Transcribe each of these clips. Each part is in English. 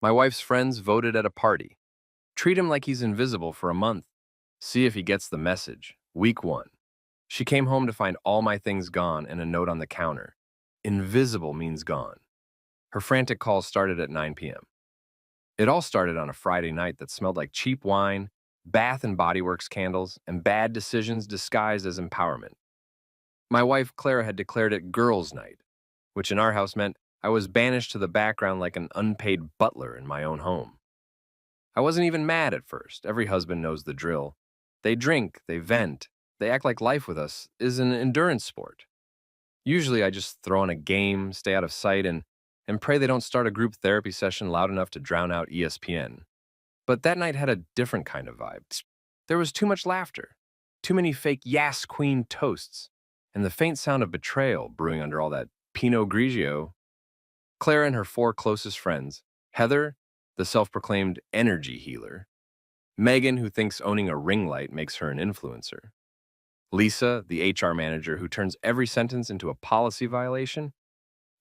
My wife's friends voted at a party. Treat him like he's invisible for a month. See if he gets the message. Week 1. She came home to find all my things gone and a note on the counter. Invisible means gone. Her frantic calls started at 9 p.m. It all started on a Friday night that smelled like cheap wine, Bath and Body Works candles, and bad decisions disguised as empowerment. My wife, Clara, had declared it girls' night, which in our house meant I was banished to the background like an unpaid butler in my own home. I wasn't even mad at first. Every husband knows the drill. They drink, they vent, they act like life with us is an endurance sport. Usually I just throw on a game, stay out of sight, and pray they don't start a group therapy session loud enough to drown out ESPN. But that night had a different kind of vibe. There was too much laughter, too many fake Yas Queen toasts, and the faint sound of betrayal brewing under all that Pinot Grigio. Clara and her 4 closest friends, Heather, the self-proclaimed energy healer, Megan, who thinks owning a ring light makes her an influencer, Lisa, the HR manager who turns every sentence into a policy violation,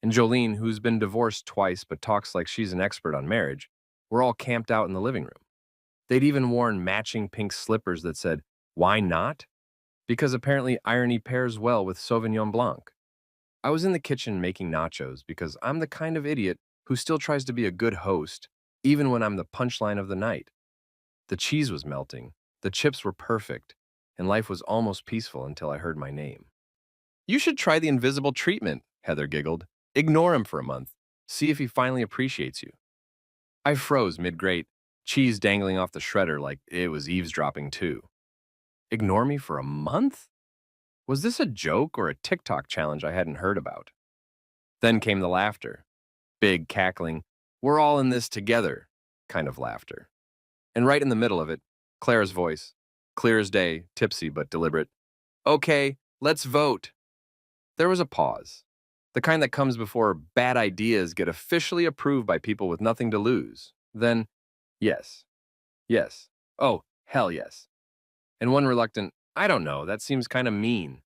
and Jolene, who's been divorced twice but talks like she's an expert on marriage, were all camped out in the living room. They'd even worn matching pink slippers that said, "Why not?" Because apparently irony pairs well with Sauvignon Blanc. I was in the kitchen making nachos because I'm the kind of idiot who still tries to be a good host, even when I'm the punchline of the night. The cheese was melting, the chips were perfect, and life was almost peaceful until I heard my name. "You should try the invisible treatment," Heather giggled. "Ignore him for a month. See if he finally appreciates you." I froze mid-grate, cheese dangling off the shredder like it was eavesdropping too. Ignore me for a month? Was this a joke or a TikTok challenge I hadn't heard about? Then came the laughter. Big, cackling, "we're all in this together" kind of laughter. And right in the middle of it, Claire's voice, clear as day, tipsy but deliberate. "Okay, let's vote." There was a pause, the kind that comes before bad ideas get officially approved by people with nothing to lose. Then, yes, yes, oh, hell yes. And one reluctant, "I don't know, that seems kind of mean."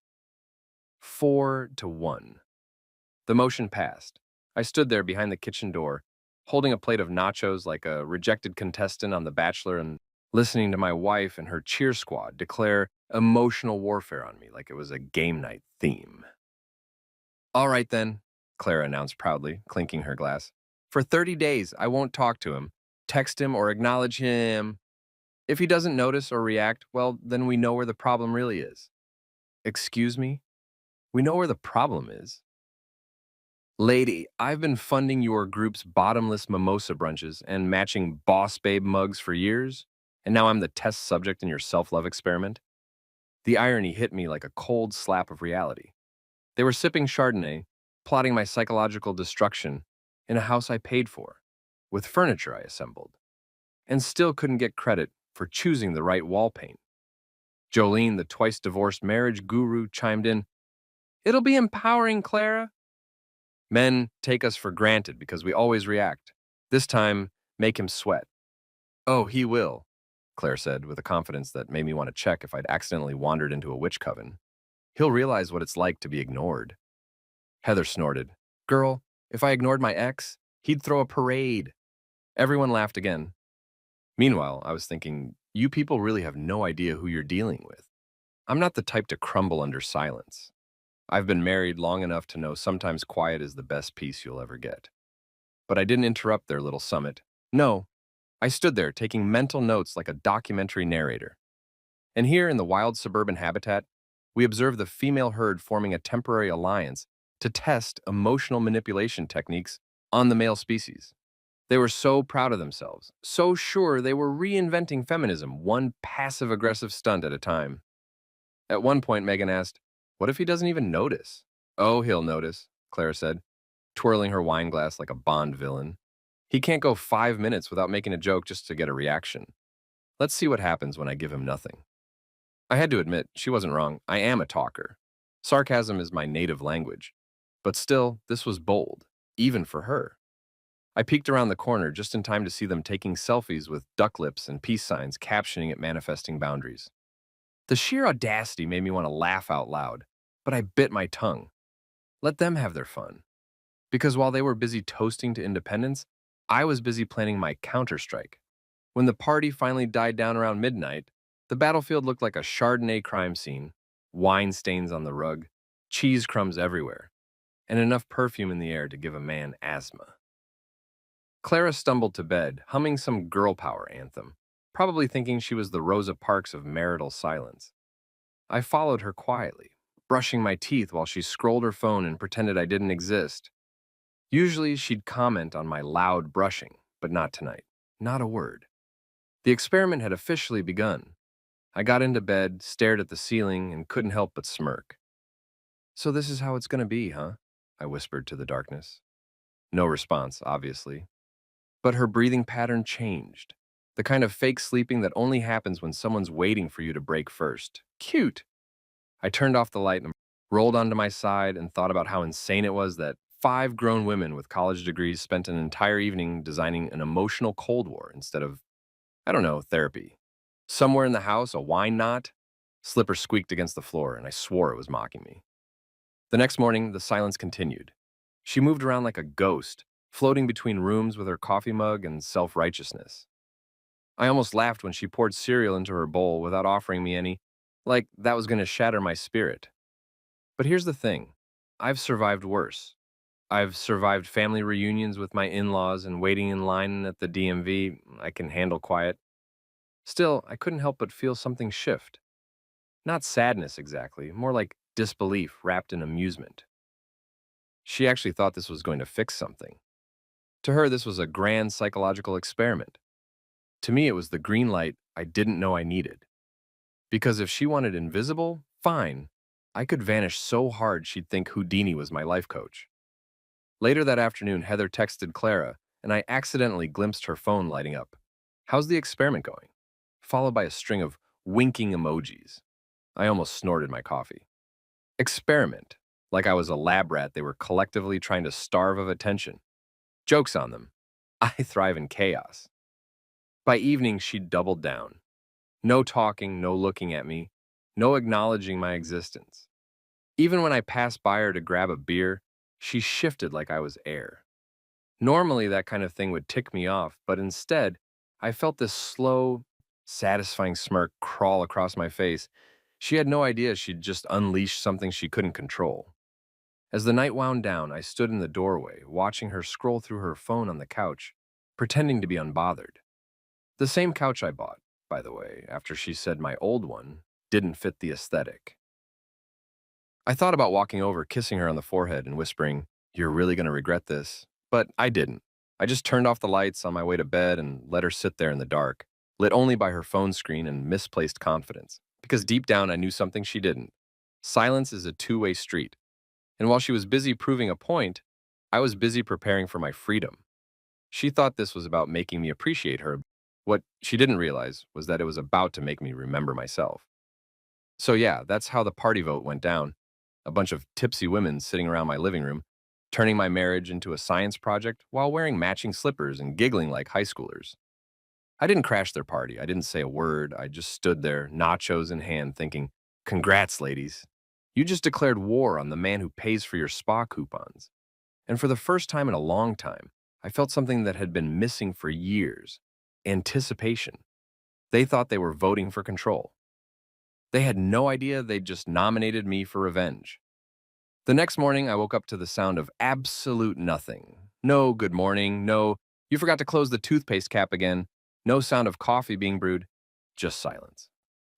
4-1. The motion passed. I stood there behind the kitchen door, holding a plate of nachos like a rejected contestant on The Bachelor and listening to my wife and her cheer squad declare emotional warfare on me like it was a game night theme. "All right then," Clara announced proudly, clinking her glass. "For 30 days, I won't talk to him, text him, or acknowledge him. If he doesn't notice or react, well, then we know where the problem really is." Excuse me? We know where the problem is. "Lady, I've been funding your group's bottomless mimosa brunches and matching Boss Babe mugs for years, and now I'm the test subject in your self-love experiment." The irony hit me like a cold slap of reality. They were sipping Chardonnay, plotting my psychological destruction in a house I paid for, with furniture I assembled, and still couldn't get credit for choosing the right wall paint. Jolene, the twice-divorced marriage guru, chimed in, "It'll be empowering, Clara." Men take us for granted because we always react. This time, make him sweat. "Oh, he will," Claire said with a confidence that made me want to check if I'd accidentally wandered into a witch coven. "He'll realize what it's like to be ignored." Heather snorted. "Girl, if I ignored my ex, he'd throw a parade." Everyone laughed again. Meanwhile, I was thinking, you people really have no idea who you're dealing with. I'm not the type to crumble under silence. I've been married long enough to know sometimes quiet is the best peace you'll ever get. But I didn't interrupt their little summit. No, I stood there taking mental notes like a documentary narrator. And here in the wild suburban habitat, we observed the female herd forming a temporary alliance to test emotional manipulation techniques on the male species. They were so proud of themselves, so sure they were reinventing feminism, one passive-aggressive stunt at a time. At one point, Megan asked, "What if he doesn't even notice?" "Oh, he'll notice," Clara said, twirling her wine glass like a Bond villain. "He can't go 5 minutes without making a joke just to get a reaction. Let's see what happens when I give him nothing." I had to admit, she wasn't wrong. I am a talker. Sarcasm is my native language. But still, this was bold, even for her. I peeked around the corner just in time to see them taking selfies with duck lips and peace signs captioning it manifesting boundaries. The sheer audacity made me want to laugh out loud, but I bit my tongue. Let them have their fun. Because while they were busy toasting to independence, I was busy planning my counterstrike. When the party finally died down around midnight, the battlefield looked like a Chardonnay crime scene, wine stains on the rug, cheese crumbs everywhere, and enough perfume in the air to give a man asthma. Clara stumbled to bed, humming some girl power anthem, probably thinking she was the Rosa Parks of marital silence. I followed her quietly, brushing my teeth while she scrolled her phone and pretended I didn't exist. Usually, she'd comment on my loud brushing, but not tonight. Not a word. The experiment had officially begun. I got into bed, stared at the ceiling, and couldn't help but smirk. "So this is how it's gonna be, huh?" I whispered to the darkness. No response, obviously. But her breathing pattern changed. The kind of fake sleeping that only happens when someone's waiting for you to break first. Cute! I turned off the light and rolled onto my side and thought about how insane it was that 5 grown women with college degrees spent an entire evening designing an emotional Cold War instead of, I don't know, therapy. Somewhere in the house, a wine knot. Slipper squeaked against the floor, and I swore it was mocking me. The next morning, the silence continued. She moved around like a ghost, floating between rooms with her coffee mug and self-righteousness. I almost laughed when she poured cereal into her bowl without offering me any, like that was going to shatter my spirit. But here's the thing. I've survived worse. I've survived family reunions with my in-laws and waiting in line at the DMV. I can handle quiet. Still, I couldn't help but feel something shift. Not sadness exactly, more like disbelief wrapped in amusement. She actually thought this was going to fix something. To her, this was a grand psychological experiment. To me, it was the green light I didn't know I needed. Because if she wanted invisible, fine. I could vanish so hard she'd think Houdini was my life coach. Later that afternoon, Heather texted Clara, and I accidentally glimpsed her phone lighting up. "How's the experiment going?" Followed by a string of winking emojis. I almost snorted my coffee. Experiment. Like I was a lab rat they were collectively trying to starve of attention. Joke's on them. I thrive in chaos. By evening, she'd doubled down. No talking, no looking at me, no acknowledging my existence. Even when I passed by her to grab a beer, she shifted like I was air. Normally, that kind of thing would tick me off, but instead, I felt this slow, satisfying smirk crawl across my face. She had no idea she'd just unleashed something she couldn't control. As the night wound down, I stood in the doorway, watching her scroll through her phone on the couch, pretending to be unbothered. The same couch I bought, by the way, after she said my old one didn't fit the aesthetic. I thought about walking over, kissing her on the forehead, and whispering, "You're really going to regret this." But I didn't. I just turned off the lights on my way to bed and let her sit there in the dark, lit only by her phone screen and misplaced confidence. Because deep down, I knew something she didn't. Silence is a two-way street. And while she was busy proving a point, I was busy preparing for my freedom. She thought this was about making me appreciate her. What she didn't realize was that it was about to make me remember myself. So yeah, that's how the party vote went down. A bunch of tipsy women sitting around my living room, turning my marriage into a science project while wearing matching slippers and giggling like high schoolers. I didn't crash their party. I didn't say a word. I just stood there, nachos in hand, thinking, "Congrats, ladies. You just declared war on the man who pays for your spa coupons." And for the first time in a long time, I felt something that had been missing for years: anticipation. They thought they were voting for control. They had no idea they'd just nominated me for revenge. The next morning, I woke up to the sound of absolute nothing. No good morning, no, "You forgot to close the toothpaste cap again," no sound of coffee being brewed, just silence.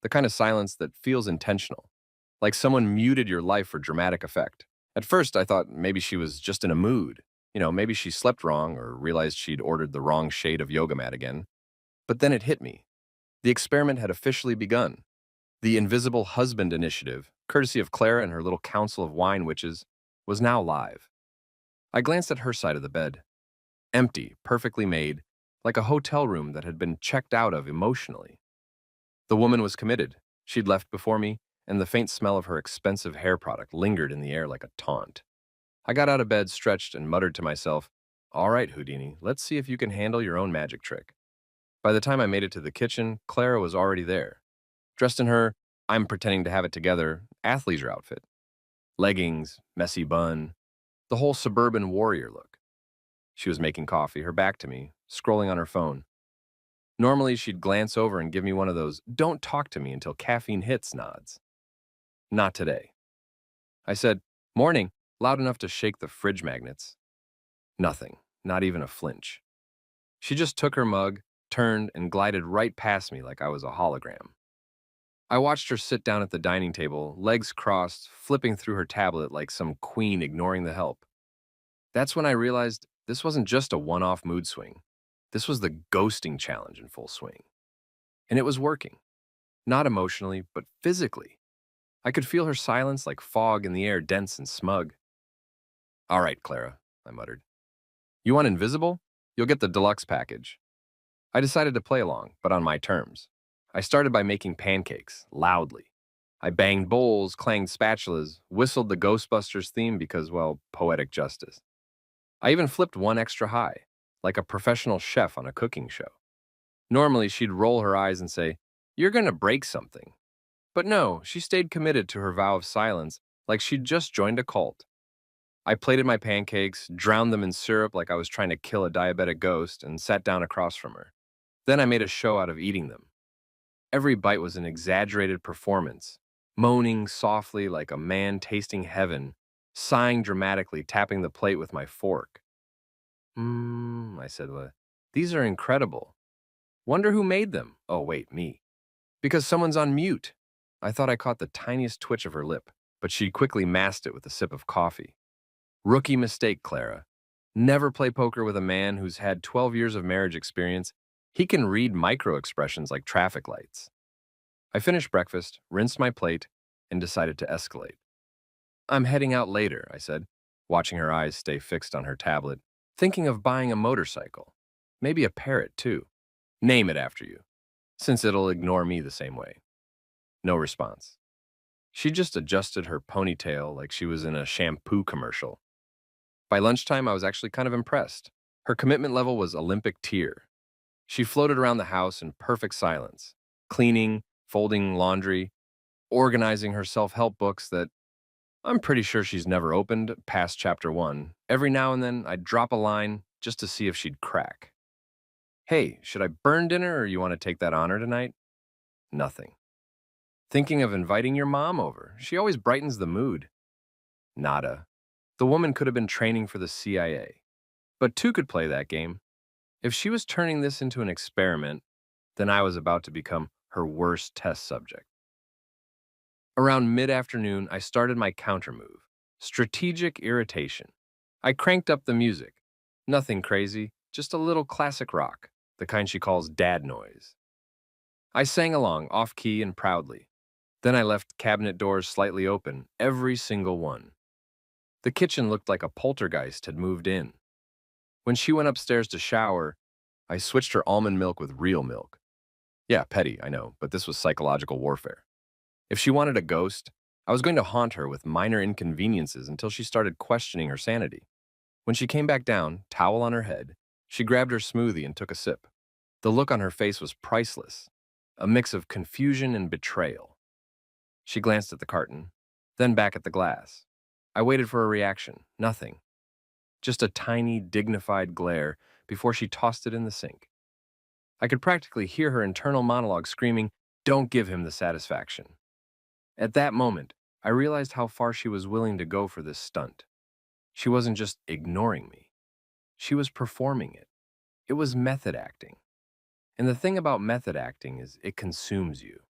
The kind of silence that feels intentional, like someone muted your life for dramatic effect. At first, I thought maybe she was just in a mood. Maybe she slept wrong or realized she'd ordered the wrong shade of yoga mat again. But then it hit me. The experiment had officially begun. The Invisible Husband Initiative, courtesy of Clara and her little council of wine witches, was now live. I glanced at her side of the bed. Empty, perfectly made, like a hotel room that had been checked out of emotionally. The woman was committed. She'd left before me, and the faint smell of her expensive hair product lingered in the air like a taunt. I got out of bed, stretched, and muttered to myself, "All right, Houdini, let's see if you can handle your own magic trick." By the time I made it to the kitchen, Clara was already there, dressed in her "I'm pretending to have it together" athleisure outfit. Leggings, messy bun, the whole suburban warrior look. She was making coffee, her back to me, scrolling on her phone. Normally, she'd glance over and give me one of those "don't talk to me until caffeine hits" nods. Not today. I said, "Morning," loud enough to shake the fridge magnets. Nothing, not even a flinch. She just took her mug, turned, and glided right past me like I was a hologram. I watched her sit down at the dining table, legs crossed, flipping through her tablet like some queen ignoring the help. That's when I realized this wasn't just a one-off mood swing. This was the ghosting challenge in full swing. And it was working. Not emotionally, but physically. I could feel her silence like fog in the air, dense and smug. "All right, Clara," I muttered. "You want invisible? You'll get the deluxe package." I decided to play along, but on my terms. I started by making pancakes, loudly. I banged bowls, clanged spatulas, whistled the Ghostbusters theme because, well, poetic justice. I even flipped one extra high, like a professional chef on a cooking show. Normally, she'd roll her eyes and say, "You're gonna break something." But no, she stayed committed to her vow of silence, like she'd just joined a cult. I plated my pancakes, drowned them in syrup like I was trying to kill a diabetic ghost, and sat down across from her. Then I made a show out of eating them. Every bite was an exaggerated performance, moaning softly like a man tasting heaven, sighing dramatically, tapping the plate with my fork. I said, "Well, these are incredible. Wonder who made them." Oh, wait, me. "Because someone's on mute." I thought I caught the tiniest twitch of her lip, but she quickly masked it with a sip of coffee. "Rookie mistake, Clara. Never play poker with a man who's had 12 years of marriage experience. He can read micro expressions like traffic lights." I finished breakfast, rinsed my plate, and decided to escalate. "I'm heading out later," I said, watching her eyes stay fixed on her tablet. "Thinking of buying a motorcycle. Maybe a Parrot, too. Name it after you, since it'll ignore me the same way." No response. She just adjusted her ponytail like she was in a shampoo commercial. By lunchtime, I was actually kind of impressed. Her commitment level was Olympic tier. She floated around the house in perfect silence, cleaning, folding laundry, organizing her self-help books that I'm pretty sure she's never opened past chapter 1. Every now and then, I'd drop a line just to see if she'd crack. "Hey, should I burn dinner or you want to take that honor tonight?" Nothing. "Thinking of inviting your mom over. She always brightens the mood." Nada. The woman could have been training for the CIA. But two could play that game. If she was turning this into an experiment, then I was about to become her worst test subject. Around mid-afternoon, I started my countermove. Strategic irritation. I cranked up the music. Nothing crazy, just a little classic rock, the kind she calls dad noise. I sang along, off-key and proudly. Then I left cabinet doors slightly open, every single one. The kitchen looked like a poltergeist had moved in. When she went upstairs to shower, I switched her almond milk with real milk. Yeah, petty, I know, but this was psychological warfare. If she wanted a ghost, I was going to haunt her with minor inconveniences until she started questioning her sanity. When she came back down, towel on her head, she grabbed her smoothie and took a sip. The look on her face was priceless, a mix of confusion and betrayal. She glanced at the carton, then back at the glass. I waited for a reaction. Nothing. Just a tiny, dignified glare before she tossed it in the sink. I could practically hear her internal monologue screaming, "Don't give him the satisfaction." At that moment, I realized how far she was willing to go for this stunt. She wasn't just ignoring me. She was performing it. It was method acting. And the thing about method acting is it consumes you.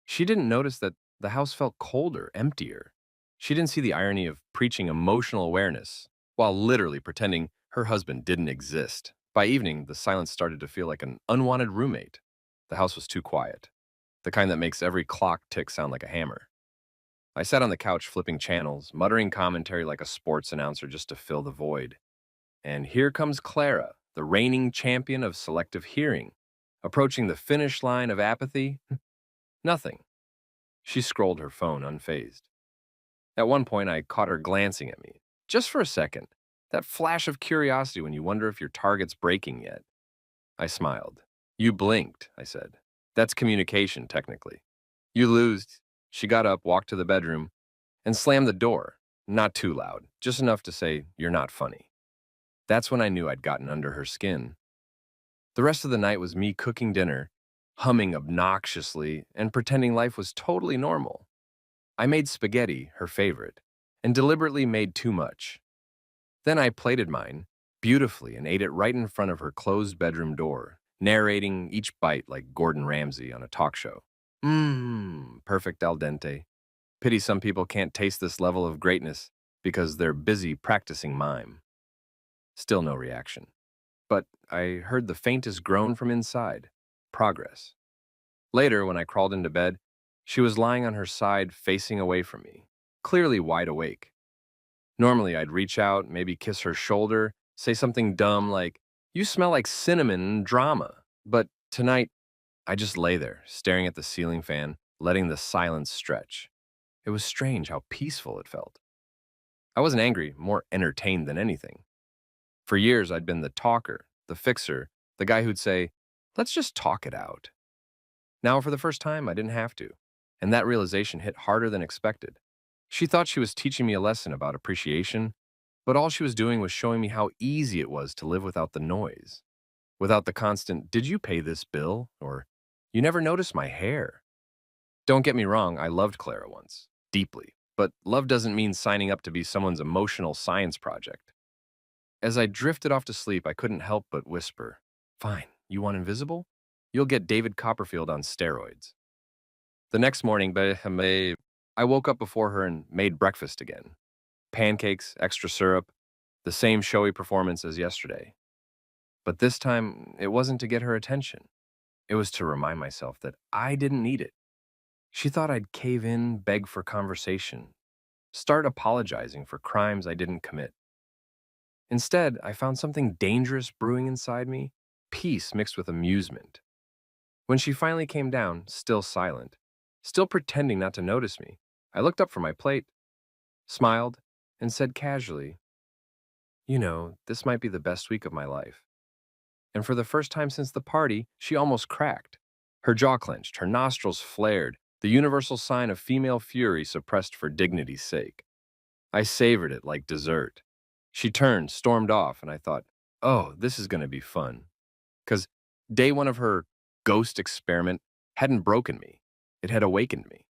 She didn't notice that the house felt colder, emptier. She didn't see the irony of preaching emotional awareness while literally pretending her husband didn't exist. By evening, the silence started to feel like an unwanted roommate. The house was too quiet, the kind that makes every clock tick sound like a hammer. I sat on the couch flipping channels, muttering commentary like a sports announcer just to fill the void. And here comes Clara, the reigning champion of selective hearing, approaching the finish line of apathy. Nothing. She scrolled her phone unfazed. At one point, I caught her glancing at me, just for a second, that flash of curiosity when you wonder if your target's breaking yet. I smiled. "You blinked," I said. "That's communication, technically." "You lose." She got up, walked to the bedroom, and slammed the door. Not too loud, just enough to say, "You're not funny." That's when I knew I'd gotten under her skin. The rest of the night was me cooking dinner, humming obnoxiously, and pretending life was totally normal. I made spaghetti, her favorite, and deliberately made too much. Then I plated mine beautifully and ate it right in front of her closed bedroom door, narrating each bite like Gordon Ramsay on a talk show. Mmm, perfect al dente. Pity some people can't taste this level of greatness because they're busy practicing mime. Still no reaction. But I heard the faintest groan from inside. Progress. Later, when I crawled into bed, she was lying on her side facing away from me, clearly wide awake. Normally, I'd reach out, maybe kiss her shoulder, say something dumb like, "You smell like cinnamon and drama." But tonight, I just lay there, staring at the ceiling fan, letting the silence stretch. It was strange how peaceful it felt. I wasn't angry, more entertained than anything. For years, I'd been the talker, the fixer, the guy who'd say, "Let's just talk it out." Now, for the first time, I didn't have to, and that realization hit harder than expected. She thought she was teaching me a lesson about appreciation, but all she was doing was showing me how easy it was to live without the noise, without the constant, "Did you pay this bill?" or "You never noticed my hair." Don't get me wrong, I loved Clara once, deeply, but love doesn't mean signing up to be someone's emotional science project. As I drifted off to sleep, I couldn't help but whisper, "Fine, you want invisible? You'll get David Copperfield on steroids." The next morning, I woke up before her and made breakfast again. Pancakes, extra syrup, the same showy performance as yesterday. But this time, it wasn't to get her attention. It was to remind myself that I didn't need it. She thought I'd cave in, beg for conversation, start apologizing for crimes I didn't commit. Instead, I found something dangerous brewing inside me, peace mixed with amusement. When she finally came down, still silent, still pretending not to notice me, I looked up from my plate, smiled, and said casually, "You know, this might be the best week of my life." And for the first time since the party, she almost cracked. Her jaw clenched, her nostrils flared, the universal sign of female fury suppressed for dignity's sake. I savored it like dessert. She turned, stormed off, and I thought, oh, this is going to be fun. Because day one of her ghost experiment hadn't broken me, it had awakened me.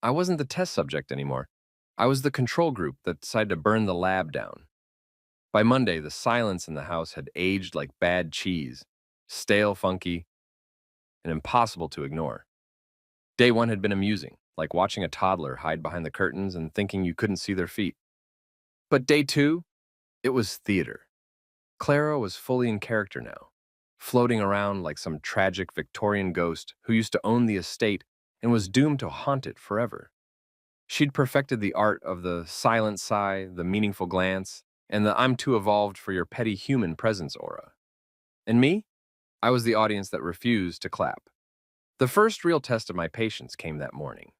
I wasn't the test subject anymore. I was the control group that decided to burn the lab down. By Monday, the silence in the house had aged like bad cheese, stale, funky, and impossible to ignore. Day one had been amusing, like watching a toddler hide behind the curtains and thinking you couldn't see their feet. But day two, it was theater. Clara was fully in character now, floating around like some tragic Victorian ghost who used to own the estate and was doomed to haunt it forever. She'd perfected the art of the silent sigh, the meaningful glance, and the "I'm too evolved for your petty human presence" aura. And me? I was the audience that refused to clap. The first real test of my patience came that morning.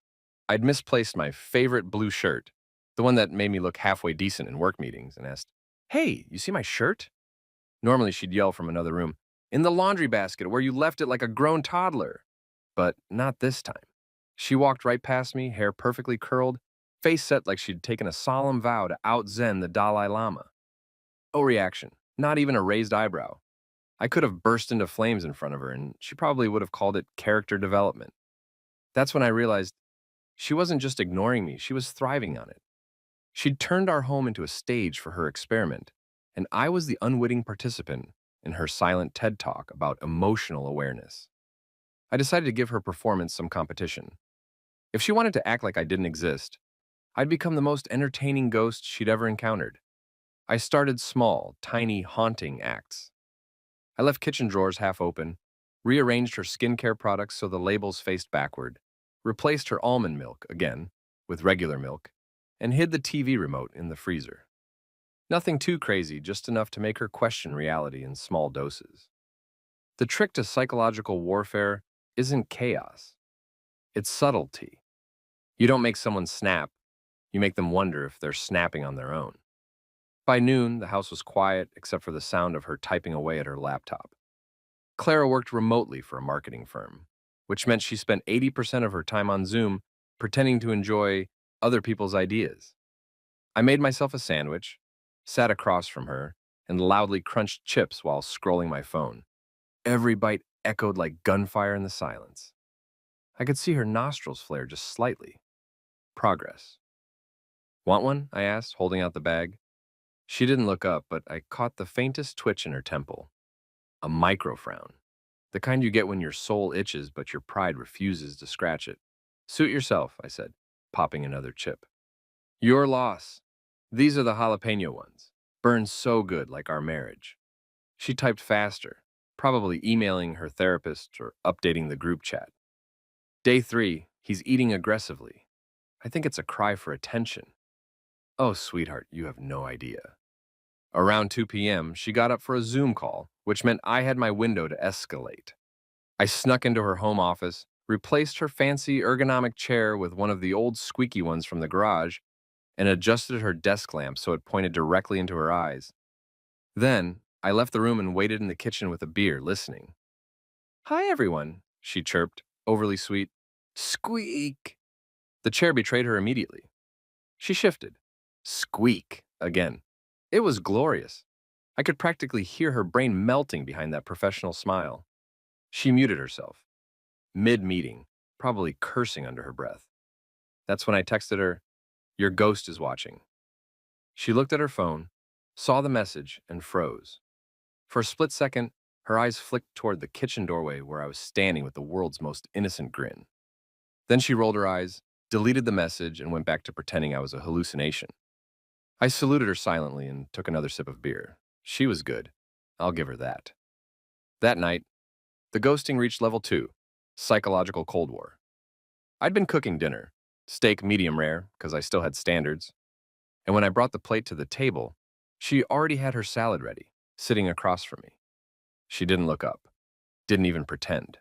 I'd misplaced my favorite blue shirt, the one that made me look halfway decent in work meetings, and asked, "Hey, you see my shirt?" Normally she'd yell from another room, "In the laundry basket where you left it like a grown toddler." But not this time. She walked right past me, hair perfectly curled, face set like she'd taken a solemn vow to out-zen the Dalai Lama. No reaction, not even a raised eyebrow. I could have burst into flames in front of her, and she probably would have called it character development. That's when I realized she wasn't just ignoring me, she was thriving on it. She'd turned our home into a stage for her experiment, and I was the unwitting participant in her silent TED Talk about emotional awareness. I decided to give her performance some competition. If she wanted to act like I didn't exist, I'd become the most entertaining ghost she'd ever encountered. I started small, tiny, haunting acts. I left kitchen drawers half open, rearranged her skincare products so the labels faced backward, replaced her almond milk, again, with regular milk, and hid the TV remote in the freezer. Nothing too crazy, just enough to make her question reality in small doses. The trick to psychological warfare isn't chaos, it's subtlety. You don't make someone snap, you make them wonder if they're snapping on their own. By noon, the house was quiet except for the sound of her typing away at her laptop. Clara worked remotely for a marketing firm, which meant she spent 80% of her time on Zoom pretending to enjoy other people's ideas. I made myself a sandwich, sat across from her, and loudly crunched chips while scrolling my phone. Every bite echoed like gunfire in the silence. I could see her nostrils flare just slightly. Progress. Want one? I asked, holding out the bag. She didn't look up, but I caught the faintest twitch in her temple. A micro frown. The kind you get when your soul itches but your pride refuses to scratch it. Suit yourself, I said, popping another chip. Your loss. These are the jalapeno ones. Burn so good like our marriage. She typed faster, probably emailing her therapist or updating the group chat. Day 3, he's eating aggressively. I think it's a cry for attention. Oh, sweetheart, you have no idea. Around 2 p.m., she got up for a Zoom call, which meant I had my window to escalate. I snuck into her home office, replaced her fancy ergonomic chair with one of the old squeaky ones from the garage, and adjusted her desk lamp so it pointed directly into her eyes. Then, I left the room and waited in the kitchen with a beer, listening. Hi, everyone, she chirped, overly sweet. Squeak! The chair betrayed her immediately. She shifted. Squeak, again. It was glorious. I could practically hear her brain melting behind that professional smile. She muted herself. Mid-meeting, probably cursing under her breath. That's when I texted her, "Your ghost is watching." She looked at her phone, saw the message, and froze. For a split second, her eyes flicked toward the kitchen doorway where I was standing with the world's most innocent grin. Then she rolled her eyes, deleted the message, and went back to pretending I was a hallucination. I saluted her silently and took another sip of beer. She was good. I'll give her that. That night, the ghosting reached level 2, psychological Cold War. I'd been cooking dinner, steak medium rare, because I still had standards. And when I brought the plate to the table, she already had her salad ready, sitting across from me. She didn't look up, didn't even pretend.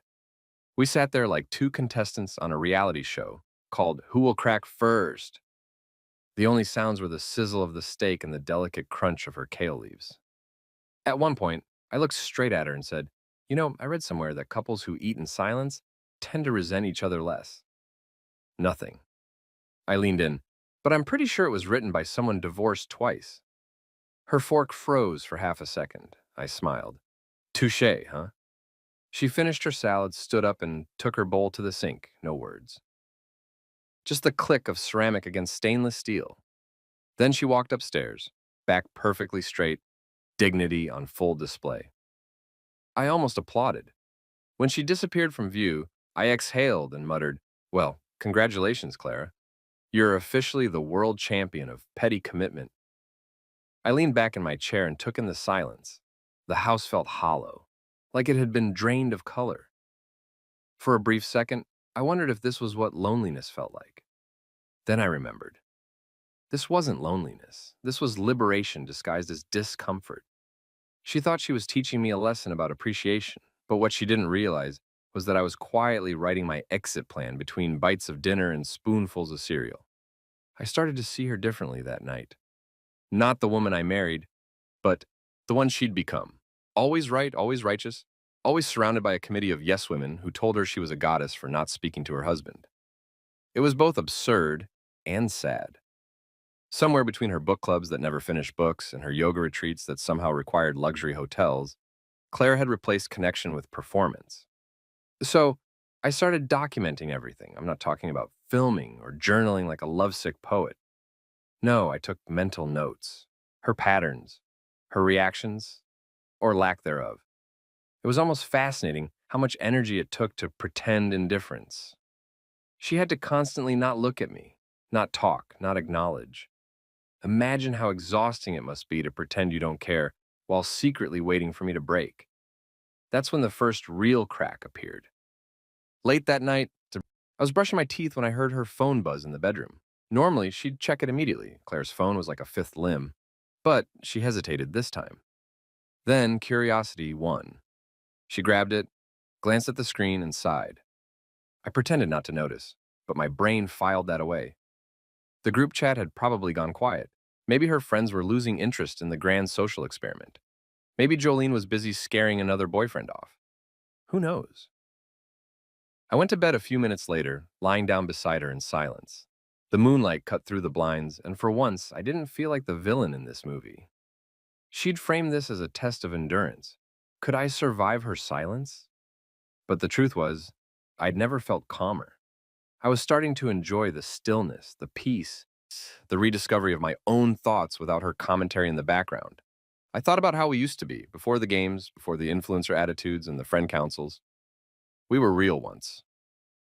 We sat there like two contestants on a reality show called Who Will Crack First? The only sounds were the sizzle of the steak and the delicate crunch of her kale leaves. At one point, I looked straight at her and said, "You know, I read somewhere that couples who eat in silence tend to resent each other less." Nothing. I leaned in, but I'm pretty sure it was written by someone divorced twice. Her fork froze for half a second. I smiled. Touché, huh? She finished her salad, stood up, and took her bowl to the sink. No words. Just the click of ceramic against stainless steel. Then she walked upstairs, back perfectly straight, dignity on full display. I almost applauded. When she disappeared from view, I exhaled and muttered, "Well, congratulations, Clara. You're officially the world champion of petty commitment." I leaned back in my chair and took in the silence. The house felt hollow, like it had been drained of color. For a brief second, I wondered if this was what loneliness felt like. Then I remembered. This wasn't loneliness. This was liberation disguised as discomfort. She thought she was teaching me a lesson about appreciation, but what she didn't realize was that I was quietly writing my exit plan between bites of dinner and spoonfuls of cereal. I started to see her differently that night. Not the woman I married, but the one she'd become. Always right, always righteous, always surrounded by a committee of yes women who told her she was a goddess for not speaking to her husband. It was both absurd and sad. Somewhere between her book clubs that never finished books and her yoga retreats that somehow required luxury hotels, Claire had replaced connection with performance. So, I started documenting everything. I'm not talking about filming or journaling like a lovesick poet. No, I took mental notes. Her patterns, her reactions, or lack thereof. It was almost fascinating how much energy it took to pretend indifference. She had to constantly not look at me, not talk, not acknowledge. Imagine how exhausting it must be to pretend you don't care while secretly waiting for me to break. That's when the first real crack appeared. Late that night, I was brushing my teeth when I heard her phone buzz in the bedroom. Normally, she'd check it immediately. Claire's phone was like a fifth limb. But she hesitated this time. Then curiosity won. She grabbed it, glanced at the screen, and sighed. I pretended not to notice, but my brain filed that away. The group chat had probably gone quiet. Maybe her friends were losing interest in the grand social experiment. Maybe Jolene was busy scaring another boyfriend off. Who knows? I went to bed a few minutes later, lying down beside her in silence. The moonlight cut through the blinds, and for once, I didn't feel like the villain in this movie. She'd framed this as a test of endurance. Could I survive her silence? But the truth was, I'd never felt calmer. I was starting to enjoy the stillness, the peace, the rediscovery of my own thoughts without her commentary in the background. I thought about how we used to be, before the games, before the influencer attitudes and the friend councils. We were real once.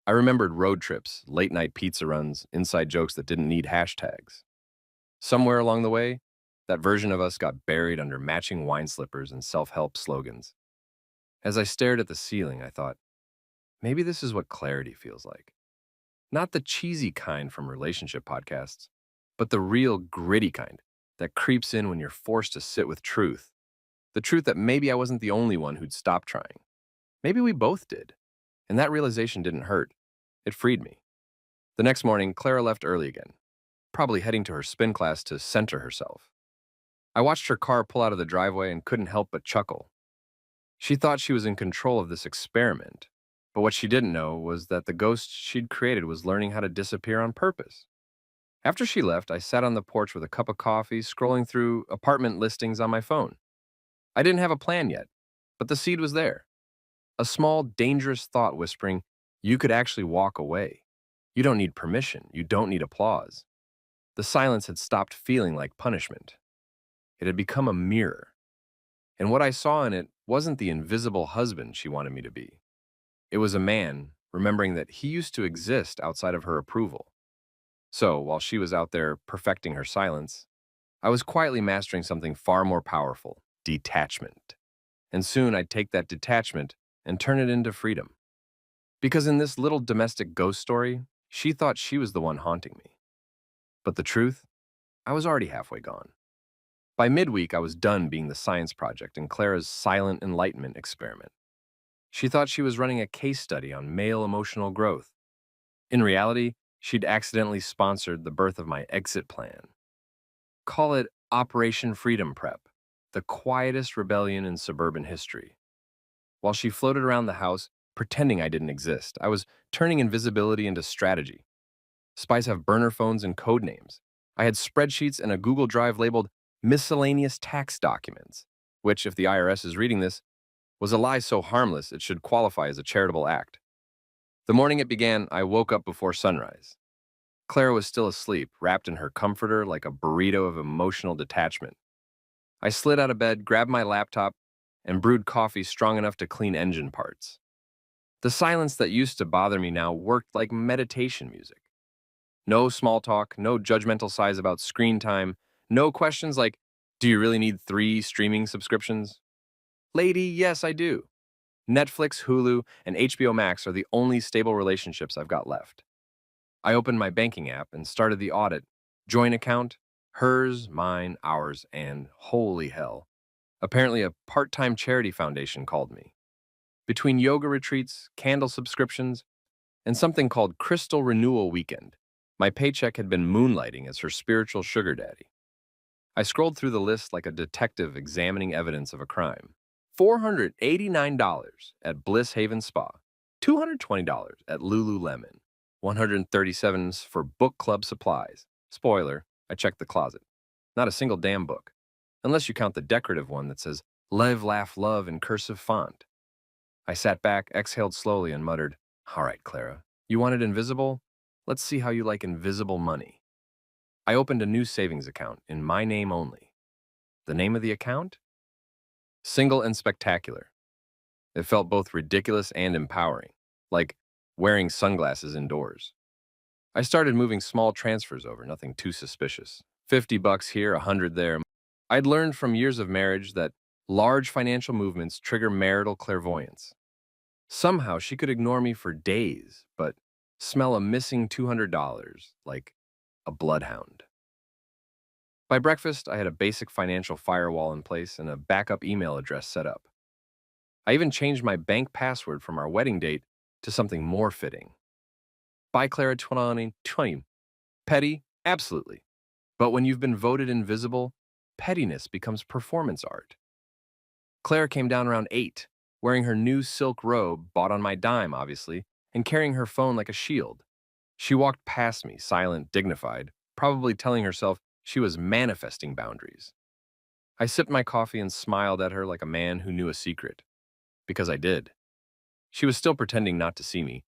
I remembered road trips, late night pizza runs, inside jokes that didn't need hashtags. Somewhere along the way, that version of us got buried under matching wine slippers and self help slogans. As I stared at the ceiling, I thought, maybe this is what clarity feels like. Not the cheesy kind from relationship podcasts, but the real gritty kind that creeps in when you're forced to sit with truth. The truth that maybe I wasn't the only one who'd stopped trying. Maybe we both did. And that realization didn't hurt. It freed me. The next morning, Clara left early again, probably heading to her spin class to center herself. I watched her car pull out of the driveway and couldn't help but chuckle. She thought she was in control of this experiment, but what she didn't know was that the ghost she'd created was learning how to disappear on purpose. After she left, I sat on the porch with a cup of coffee, scrolling through apartment listings on my phone. I didn't have a plan yet, but the seed was there. A small, dangerous thought whispering, you could actually walk away. You don't need permission. You don't need applause. The silence had stopped feeling like punishment. It had become a mirror. And what I saw in it wasn't the invisible husband she wanted me to be. It was a man remembering that he used to exist outside of her approval. So, while she was out there perfecting her silence, I was quietly mastering something far more powerful, detachment. And soon I'd take that detachment and turn it into freedom. Because in this little domestic ghost story, she thought she was the one haunting me. But the truth, I was already halfway gone. By midweek, I was done being the science project in Clara's silent enlightenment experiment. She thought she was running a case study on male emotional growth. In reality, she'd accidentally sponsored the birth of my exit plan. Call it Operation Freedom Prep, the quietest rebellion in suburban history. While she floated around the house, pretending I didn't exist, I was turning invisibility into strategy. Spies have burner phones and code names. I had spreadsheets and a Google Drive labeled miscellaneous tax documents, which, if the IRS is reading this, was a lie so harmless it should qualify as a charitable act. The morning it began, I woke up before sunrise. Clara was still asleep, wrapped in her comforter like a burrito of emotional detachment. I slid out of bed, grabbed my laptop, and brewed coffee strong enough to clean engine parts. The silence that used to bother me now worked like meditation music. No small talk, no judgmental sighs about screen time, no questions like, do you really need 3 streaming subscriptions? Lady, yes, I do. Netflix, Hulu, and HBO Max are the only stable relationships I've got left. I opened my banking app and started the audit. Joint account, hers, mine, ours, and holy hell. Apparently, a part time charity foundation called me. Between yoga retreats, candle subscriptions, and something called Crystal Renewal Weekend, my paycheck had been moonlighting as her spiritual sugar daddy. I scrolled through the list like a detective examining evidence of a crime. $489 at Bliss Haven Spa, $220 at Lululemon, $137 for book club supplies. Spoiler, I checked the closet. Not a single damn book, unless you count the decorative one that says Live, Laugh, Love in cursive font. I sat back, exhaled slowly, and muttered, all right, Clara, you want it invisible? Let's see how you like invisible money. I opened a new savings account in my name only. The name of the account? Single and Spectacular. It felt both ridiculous and empowering, like wearing sunglasses indoors. I started moving small transfers over, nothing too suspicious. 50 bucks here, 100 there. I'd learned from years of marriage that large financial movements trigger marital clairvoyance. Somehow she could ignore me for days, but smell a missing $200 like a bloodhound. By breakfast, I had a basic financial firewall in place and a backup email address set up. I even changed my bank password from our wedding date to something more fitting. Bye, Clara 2020. Petty? Absolutely. But when you've been voted invisible, pettiness becomes performance art. Clara came down around 8, wearing her new silk robe, bought on my dime, obviously, and carrying her phone like a shield. She walked past me, silent, dignified, probably telling herself she was manifesting boundaries. I sipped my coffee and smiled at her like a man who knew a secret. Because I did. She was still pretending not to see me,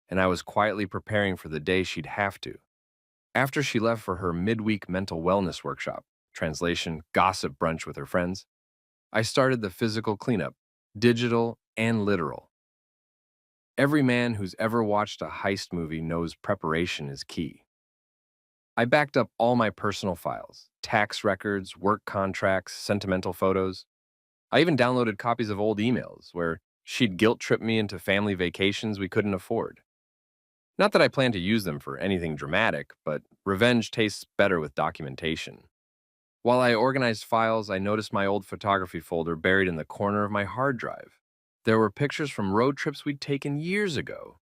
and I was quietly preparing for the day she'd have to. After she left for her midweek mental wellness workshop, translation, gossip brunch with her friends, I started the physical cleanup, digital and literal. Every man who's ever watched a heist movie knows preparation is key. I backed up all my personal files, tax records, work contracts, sentimental photos. I even downloaded copies of old emails where she'd guilt trip me into family vacations we couldn't afford. Not that I plan to use them for anything dramatic, but revenge tastes better with documentation. While I organized files, I noticed my old photography folder buried in the corner of my hard drive. There were pictures from road trips we'd taken years ago,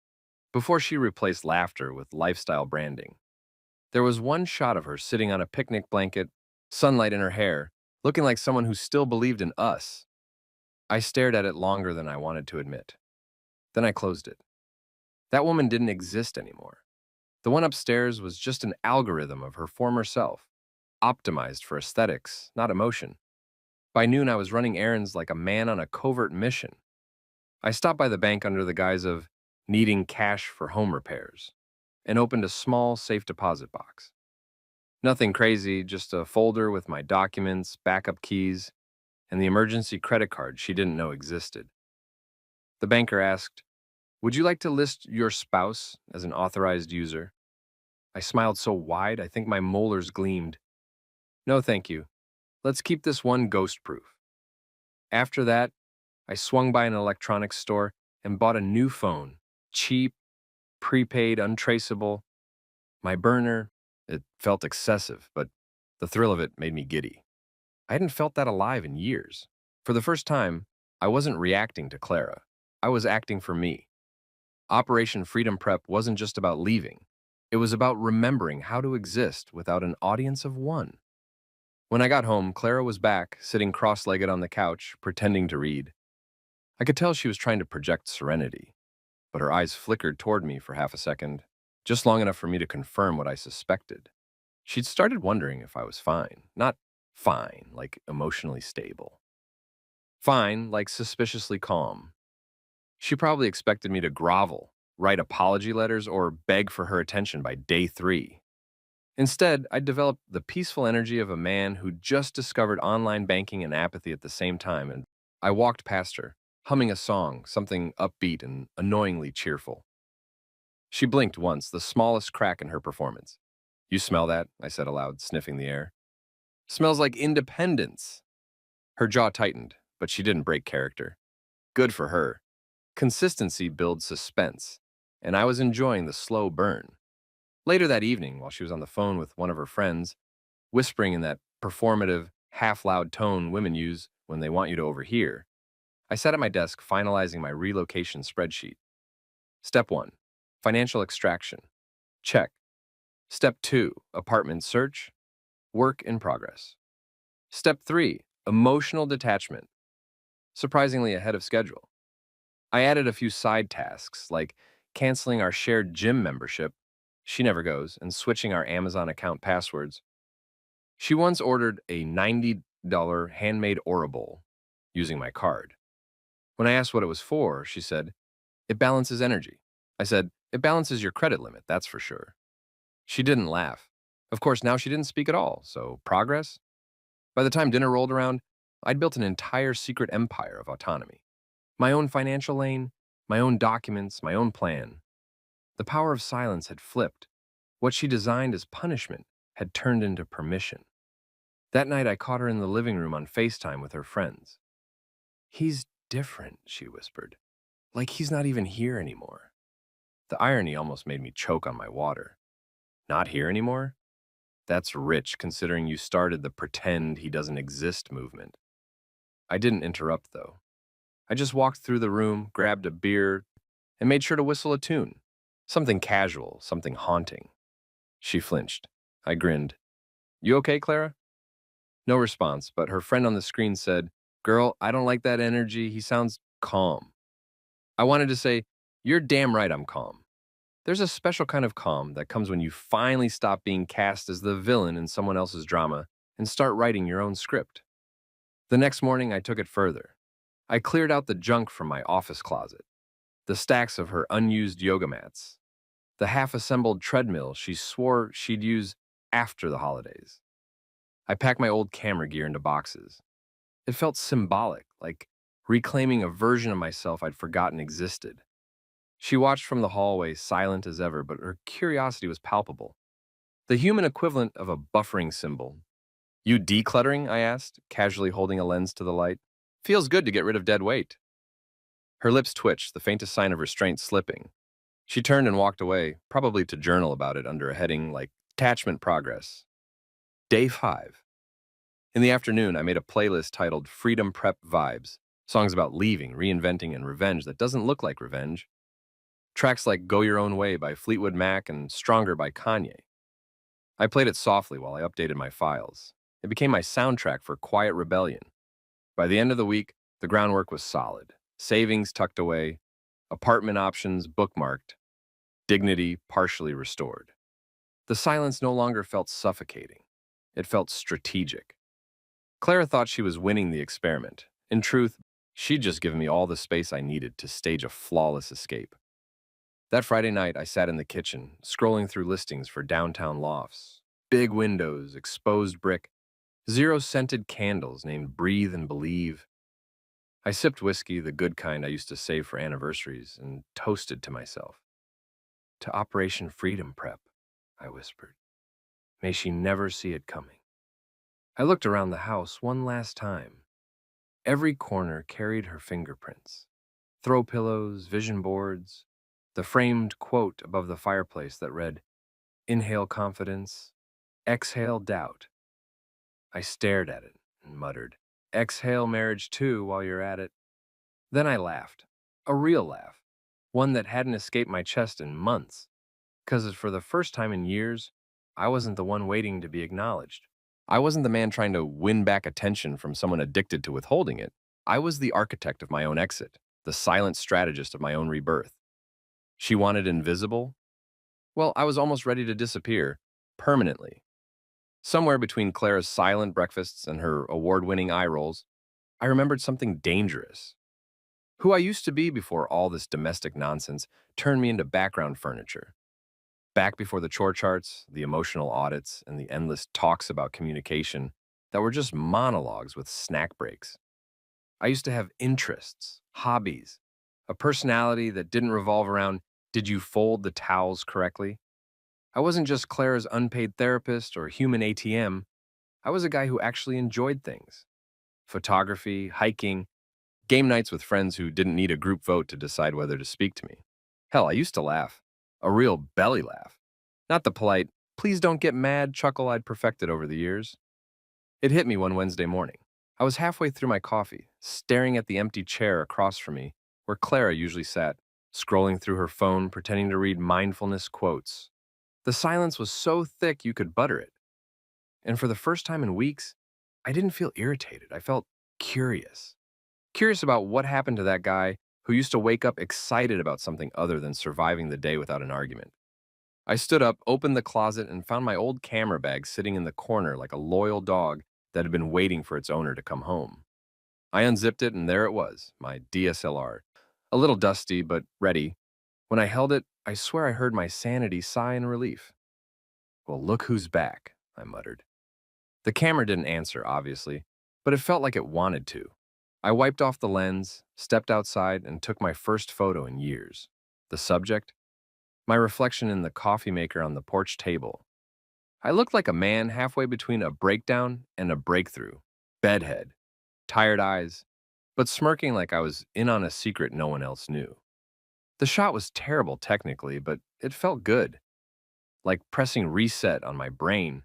before she replaced laughter with lifestyle branding. There was one shot of her sitting on a picnic blanket, sunlight in her hair, looking like someone who still believed in us. I stared at it longer than I wanted to admit. Then I closed it. That woman didn't exist anymore. The one upstairs was just an algorithm of her former self, optimized for aesthetics, not emotion. By noon, I was running errands like a man on a covert mission. I stopped by the bank under the guise of needing cash for home repairs and opened a small safe deposit box. Nothing crazy, just a folder with my documents, backup keys, and the emergency credit card she didn't know existed. The banker asked, "Would you like to list your spouse as an authorized user?" I smiled so wide I think my molars gleamed. "No, thank you. Let's keep this one ghost-proof." After that, I swung by an electronics store and bought a new phone. Cheap, prepaid, untraceable. My burner, it felt excessive, but the thrill of it made me giddy. I hadn't felt that alive in years. For the first time, I wasn't reacting to Clara. I was acting for me. Operation Freedom Prep wasn't just about leaving. It was about remembering how to exist without an audience of one. When I got home, Clara was back, sitting cross-legged on the couch, pretending to read. I could tell she was trying to project serenity, but her eyes flickered toward me for half a second, just long enough for me to confirm what I suspected. She'd started wondering if I was fine. Not fine, like emotionally stable. Fine, like suspiciously calm. She probably expected me to grovel, write apology letters, or beg for her attention by day 3. Instead, I developed the peaceful energy of a man who just discovered online banking and apathy at the same time, and I walked past her, humming a song, something upbeat and annoyingly cheerful. She blinked once, the smallest crack in her performance. "You smell that?" I said aloud, sniffing the air. "Smells like independence." Her jaw tightened, but she didn't break character. Good for her. Consistency builds suspense, and I was enjoying the slow burn. Later that evening, while she was on the phone with one of her friends, whispering in that performative, half-loud tone women use when they want you to overhear, I sat at my desk finalizing my relocation spreadsheet. Step 1, financial extraction. Check. Step 2, apartment search. Work in progress. Step 3, emotional detachment. Surprisingly ahead of schedule. I added a few side tasks, like canceling our shared gym membership, she never goes, and switching our Amazon account passwords. She once ordered a $90 handmade Aura bowl using my card. When I asked what it was for, she said, "It balances energy." I said, "It balances your credit limit, that's for sure." She didn't laugh. Of course, now she didn't speak at all, so progress? By the time dinner rolled around, I'd built an entire secret empire of autonomy. My own financial lane, my own documents, my own plan. The power of silence had flipped. What she designed as punishment had turned into permission. That night, I caught her in the living room on FaceTime with her friends. "He's different," she whispered. "Like he's not even here anymore." The irony almost made me choke on my water. Not here anymore? That's rich considering you started the pretend he doesn't exist movement. I didn't interrupt, though. I just walked through the room, grabbed a beer, and made sure to whistle a tune. Something casual, something haunting. She flinched. I grinned. "You okay, Clara?" No response, but her friend on the screen said, "Girl, I don't like that energy. He sounds calm." I wanted to say, "You're damn right I'm calm." There's a special kind of calm that comes when you finally stop being cast as the villain in someone else's drama and start writing your own script. The next morning, I took it further. I cleared out the junk from my office closet, the stacks of her unused yoga mats, the half-assembled treadmill she swore she'd use after the holidays. I packed my old camera gear into boxes. It felt symbolic, like reclaiming a version of myself I'd forgotten existed. She watched from the hallway, silent as ever, but her curiosity was palpable. The human equivalent of a buffering symbol. You decluttering? I asked, casually holding a lens to the light. Feels good to get rid of dead weight. Her lips twitched, the faintest sign of restraint slipping. She turned and walked away, probably to journal about it under a heading like Attachment Progress. Day 5. In the afternoon, I made a playlist titled Freedom Prep Vibes, songs about leaving, reinventing, and revenge that doesn't look like revenge. Tracks like Go Your Own Way by Fleetwood Mac and Stronger by Kanye. I played it softly while I updated my files. It became my soundtrack for quiet rebellion. By the end of the week, the groundwork was solid. Savings tucked away, apartment options bookmarked, dignity partially restored. The silence no longer felt suffocating. It felt strategic. Clara thought she was winning the experiment. In truth, she'd just given me all the space I needed to stage a flawless escape. That Friday night, I sat in the kitchen, scrolling through listings for downtown lofts. Big windows, exposed brick, zero-scented candles named Breathe and Believe. I sipped whiskey, the good kind I used to save for anniversaries, and toasted to myself. To Operation Freedom Prep, I whispered. May she never see it coming. I looked around the house one last time. Every corner carried her fingerprints. Throw pillows, vision boards, the framed quote above the fireplace that read, Inhale confidence, exhale doubt. I stared at it and muttered, Exhale marriage too while you're at it. Then I laughed, a real laugh, one that hadn't escaped my chest in months, because for the first time in years, I wasn't the one waiting to be acknowledged. I wasn't the man trying to win back attention from someone addicted to withholding it. I was the architect of my own exit, the silent strategist of my own rebirth. She wanted invisible? Well, I was almost ready to disappear, permanently. Somewhere between Clara's silent breakfasts and her award-winning eye rolls, I remembered something dangerous. Who I used to be before all this domestic nonsense turned me into background furniture. Back before the chore charts, the emotional audits, and the endless talks about communication that were just monologues with snack breaks. I used to have interests, hobbies, a personality that didn't revolve around, did you fold the towels correctly? I wasn't just Clara's unpaid therapist or human ATM. I was a guy who actually enjoyed things. Photography, hiking, game nights with friends who didn't need a group vote to decide whether to speak to me. Hell, I used to laugh. A real belly laugh. Not the polite, please don't get mad chuckle I'd perfected over the years. It hit me one Wednesday morning. I was halfway through my coffee, staring at the empty chair across from me, where Clara usually sat, scrolling through her phone, pretending to read mindfulness quotes. The silence was so thick you could butter it. And for the first time in weeks, I didn't feel irritated. I felt curious. Curious about what happened to that guy who used to wake up excited about something other than surviving the day without an argument. I stood up, opened the closet, and found my old camera bag sitting in the corner like a loyal dog that had been waiting for its owner to come home. I unzipped it, and there it was, my DSLR. A little dusty, but ready. When I held it, I swear I heard my sanity sigh in relief. Well, look who's back, I muttered. The camera didn't answer, obviously, but it felt like it wanted to. I wiped off the lens, stepped outside, and took my first photo in years. The subject? My reflection in the coffee maker on the porch table. I looked like a man halfway between a breakdown and a breakthrough. Bedhead, tired eyes, but smirking like I was in on a secret no one else knew. The shot was terrible technically, but it felt good, like pressing reset on my brain.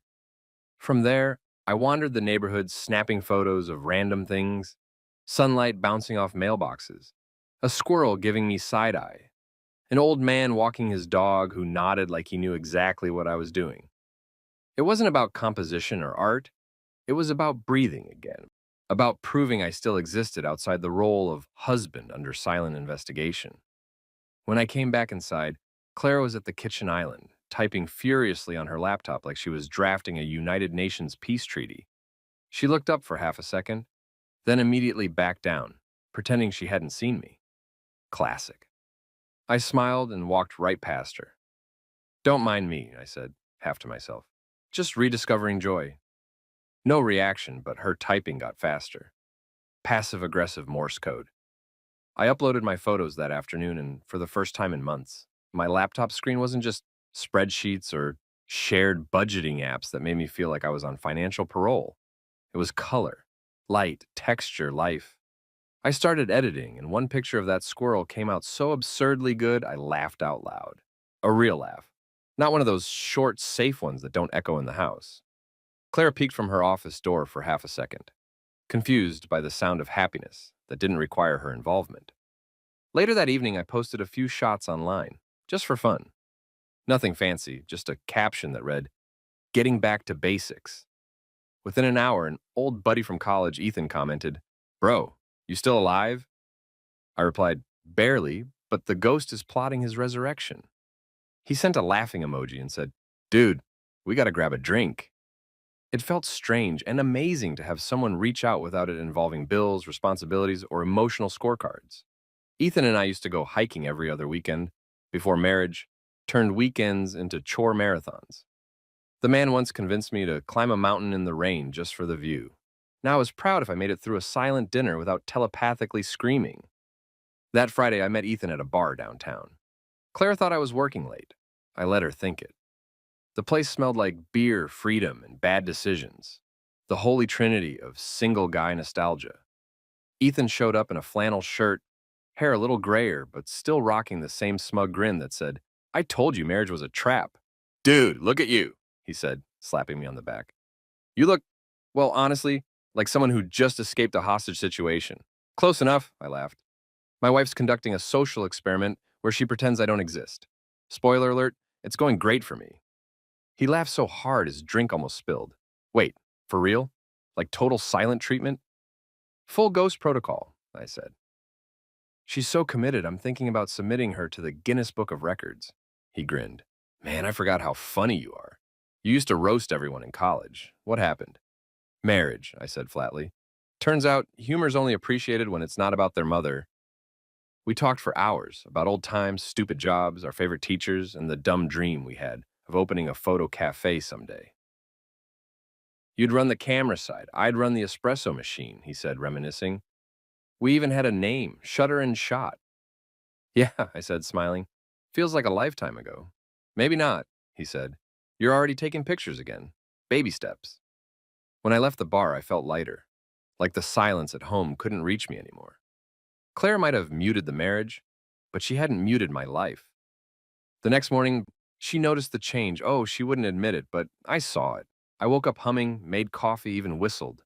From there, I wandered the neighborhood snapping photos of random things, sunlight bouncing off mailboxes, a squirrel giving me side-eye, an old man walking his dog who nodded like he knew exactly what I was doing. It wasn't about composition or art. It was about breathing again, about proving I still existed outside the role of husband under silent investigation. When I came back inside, Clara was at the kitchen island, typing furiously on her laptop like she was drafting a United Nations peace treaty. She looked up for half a second, then immediately backed down, pretending she hadn't seen me. Classic. I smiled and walked right past her. Don't mind me, I said, half to myself. Just rediscovering joy. No reaction, but her typing got faster. Passive-aggressive Morse code. I uploaded my photos that afternoon, and for the first time in months, my laptop screen wasn't just spreadsheets or shared budgeting apps that made me feel like I was on financial parole. It was color, light, texture, life. I started editing, and one picture of that squirrel came out so absurdly good I laughed out loud. A real laugh. Not one of those short, safe ones that don't echo in the house. Clara peeked from her office door for half a second, confused by the sound of happiness that didn't require her involvement. Later that evening, I posted a few shots online, just for fun. Nothing fancy, just a caption that read, "Getting back to basics." Within an hour, an old buddy from college, Ethan, commented, "Bro, you still alive?" I replied, "Barely, but the ghost is plotting his resurrection." He sent a laughing emoji and said, "Dude, we gotta grab a drink." It felt strange and amazing to have someone reach out without it involving bills, responsibilities, or emotional scorecards. Ethan and I used to go hiking every other weekend before marriage turned weekends into chore marathons. The man once convinced me to climb a mountain in the rain just for the view. Now I was proud if I made it through a silent dinner without telepathically screaming. That Friday, I met Ethan at a bar downtown. Claire thought I was working late. I let her think it. The place smelled like beer, freedom, and bad decisions. The holy trinity of single guy nostalgia. Ethan showed up in a flannel shirt, hair a little grayer, but still rocking the same smug grin that said, "I told you marriage was a trap." "Dude, look at you," he said, slapping me on the back. "You look, well, honestly, like someone who just escaped a hostage situation." "Close enough," I laughed. "My wife's conducting a social experiment where she pretends I don't exist. Spoiler alert, it's going great for me." He laughed so hard his drink almost spilled. "Wait, for real? Like total silent treatment?" "Full ghost protocol," I said. "She's so committed, I'm thinking about submitting her to the Guinness Book of Records." He grinned. "Man, I forgot how funny you are. You used to roast everyone in college. What happened?" "Marriage," I said flatly. "Turns out, humor's only appreciated when it's not about their mother." We talked for hours about old times, stupid jobs, our favorite teachers, and the dumb dream we had of opening a photo cafe someday. "You'd run the camera side, I'd run the espresso machine," he said, reminiscing. "We even had a name, Shutter and Shot." "Yeah," I said, smiling. "Feels like a lifetime ago." "Maybe not," he said. "You're already taking pictures again. Baby steps." When I left the bar, I felt lighter, like the silence at home couldn't reach me anymore. Claire might have muted the marriage, but she hadn't muted my life. The next morning, she noticed the change. Oh, she wouldn't admit it, but I saw it. I woke up humming, made coffee, even whistled.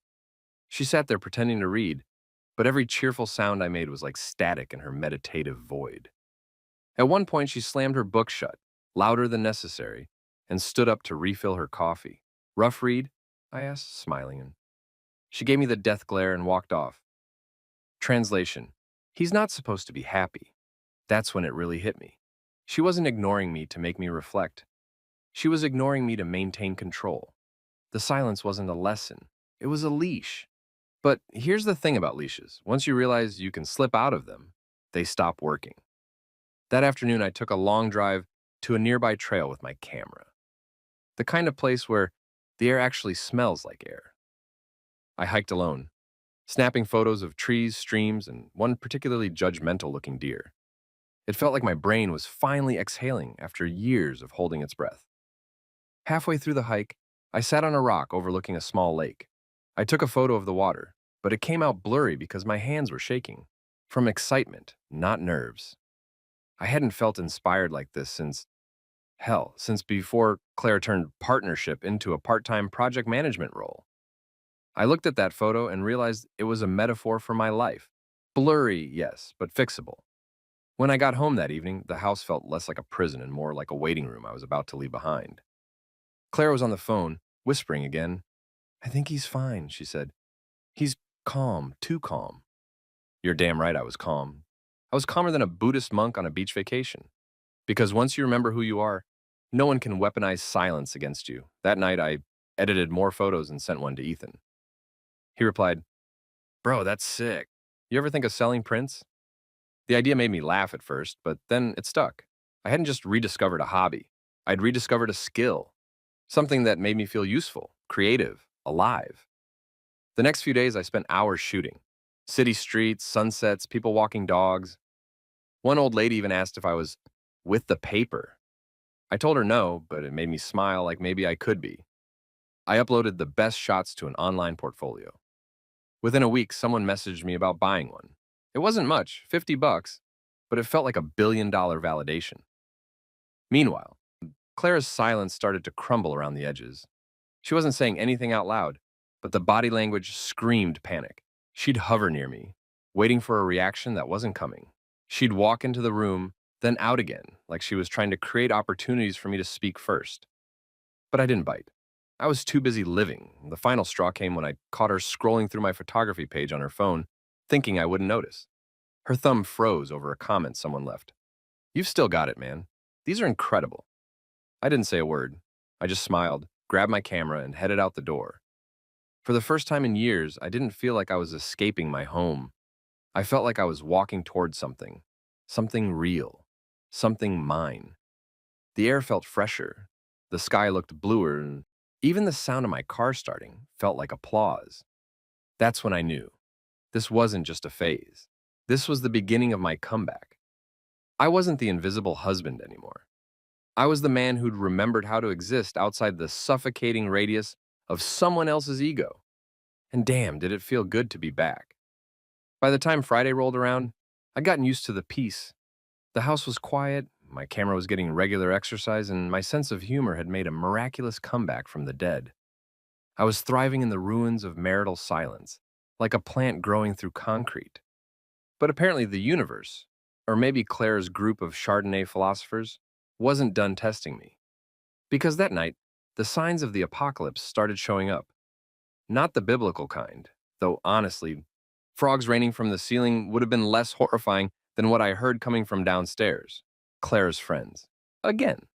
She sat there pretending to read, but every cheerful sound I made was like static in her meditative void. At one point, she slammed her book shut, louder than necessary, and stood up to refill her coffee. "Rough read?" I asked, smiling. She gave me the death glare and walked off. Translation: he's not supposed to be happy. That's when it really hit me. She wasn't ignoring me to make me reflect. She was ignoring me to maintain control. The silence wasn't a lesson. It was a leash. But here's the thing about leashes. Once you realize you can slip out of them, they stop working. That afternoon, I took a long drive to a nearby trail with my camera. The kind of place where the air actually smells like air. I hiked alone, snapping photos of trees, streams, and one particularly judgmental-looking deer. It felt like my brain was finally exhaling after years of holding its breath. Halfway through the hike, I sat on a rock overlooking a small lake. I took a photo of the water, but it came out blurry because my hands were shaking. From excitement, not nerves. I hadn't felt inspired like this since before Claire turned partnership into a part-time project management role. I looked at that photo and realized it was a metaphor for my life. Blurry, yes, but fixable. When I got home that evening, the house felt less like a prison and more like a waiting room I was about to leave behind. Claire was on the phone, whispering again. "I think he's fine," she said. "He's calm, too calm." You're damn right I was calm. I was calmer than a Buddhist monk on a beach vacation. Because once you remember who you are, no one can weaponize silence against you. That night, I edited more photos and sent one to Ethan. He replied, Bro, that's sick. You ever think of selling prints? The idea made me laugh at first, but then it stuck. I hadn't just rediscovered a hobby. I'd rediscovered a skill, something that made me feel useful, creative, alive. The next few days, I spent hours shooting. City streets, sunsets, people walking dogs. One old lady even asked if I was with the paper. I told her no, but it made me smile like maybe I could be. I uploaded the best shots to an online portfolio. Within a week, someone messaged me about buying one. It wasn't much, 50 bucks, but it felt like $1 billion validation. Meanwhile, Clara's silence started to crumble around the edges. She wasn't saying anything out loud, but the body language screamed panic. She'd hover near me, waiting for a reaction that wasn't coming. She'd walk into the room, then out again, like she was trying to create opportunities for me to speak first. But I didn't bite. I was too busy living. The final straw came when I caught her scrolling through my photography page on her phone, thinking I wouldn't notice. Her thumb froze over a comment someone left. "You've still got it, man. These are incredible." I didn't say a word. I just smiled, grabbed my camera, and headed out the door. For the first time in years, I didn't feel like I was escaping my home. I felt like I was walking towards something. Something real. Something mine. The air felt fresher. The sky looked bluer, and even the sound of my car starting felt like applause. That's when I knew. This wasn't just a phase. This was the beginning of my comeback. I wasn't the invisible husband anymore. I was the man who'd remembered how to exist outside the suffocating radius of someone else's ego. And damn, did it feel good to be back. By the time Friday rolled around, I'd gotten used to the peace. The house was quiet, my camera was getting regular exercise, and my sense of humor had made a miraculous comeback from the dead. I was thriving in the ruins of marital silence, like a plant growing through concrete. But apparently the universe, or maybe Claire's group of Chardonnay philosophers, wasn't done testing me. Because that night, the signs of the apocalypse started showing up. Not the biblical kind, though honestly, frogs raining from the ceiling would have been less horrifying than what I heard coming from downstairs. Claire's friends. Again.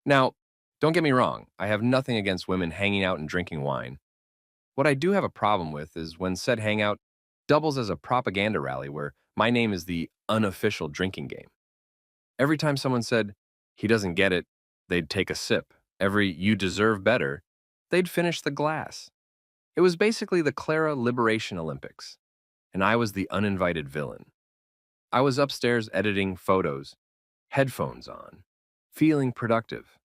Now, don't get me wrong, I have nothing against women hanging out and drinking wine. What I do have a problem with is when said hangout doubles as a propaganda rally where my name is the unofficial drinking game. Every time someone said, "He doesn't get it," they'd take a sip. Every "you deserve better," they'd finish the glass. It was basically the Clara Liberation Olympics, and I was the uninvited villain. I was upstairs editing photos, headphones on, feeling productive.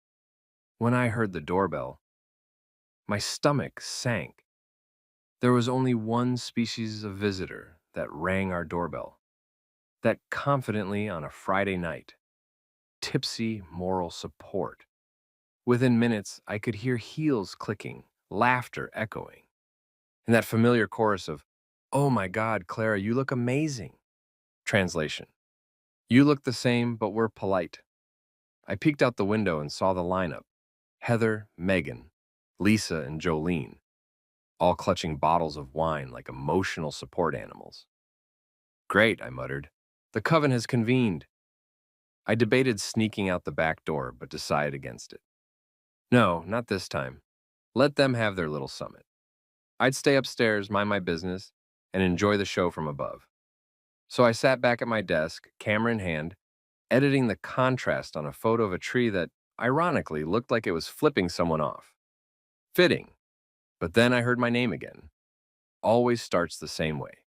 When I heard the doorbell, my stomach sank. There was only one species of visitor that rang our doorbell, that confidently on a Friday night, tipsy moral support. Within minutes, I could hear heels clicking, laughter echoing, and that familiar chorus of, "Oh my God, Clara, you look amazing." Translation: "You look the same, but we're polite." I peeked out the window and saw the lineup: Heather, Megan, Lisa, and Jolene, all clutching bottles of wine like emotional support animals. "Great," I muttered. "The coven has convened." I debated sneaking out the back door, but decided against it. No, not this time. Let them have their little summit. I'd stay upstairs, mind my business, and enjoy the show from above. So I sat back at my desk, camera in hand, editing the contrast on a photo of a tree that, ironically, looked like it was flipping someone off. Fitting. But then I heard my name again. Always starts the same way.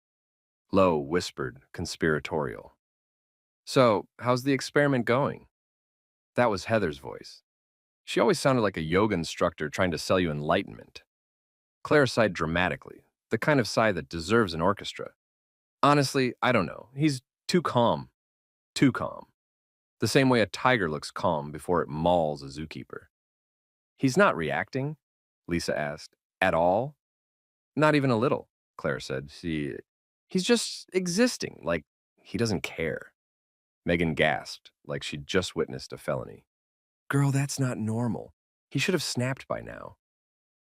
Low, whispered, conspiratorial. "So, how's the experiment going?" That was Heather's voice. She always sounded like a yoga instructor trying to sell you enlightenment. Claire sighed dramatically, the kind of sigh that deserves an orchestra. "Honestly, I don't know. He's too calm. Too calm. The same way a tiger looks calm before it mauls a zookeeper." "He's not reacting?" Lisa asked. "At all?" "Not even a little," Claire said. He's just existing, like he doesn't care." Megan gasped, like she'd just witnessed a felony. "Girl, that's not normal. He should have snapped by now."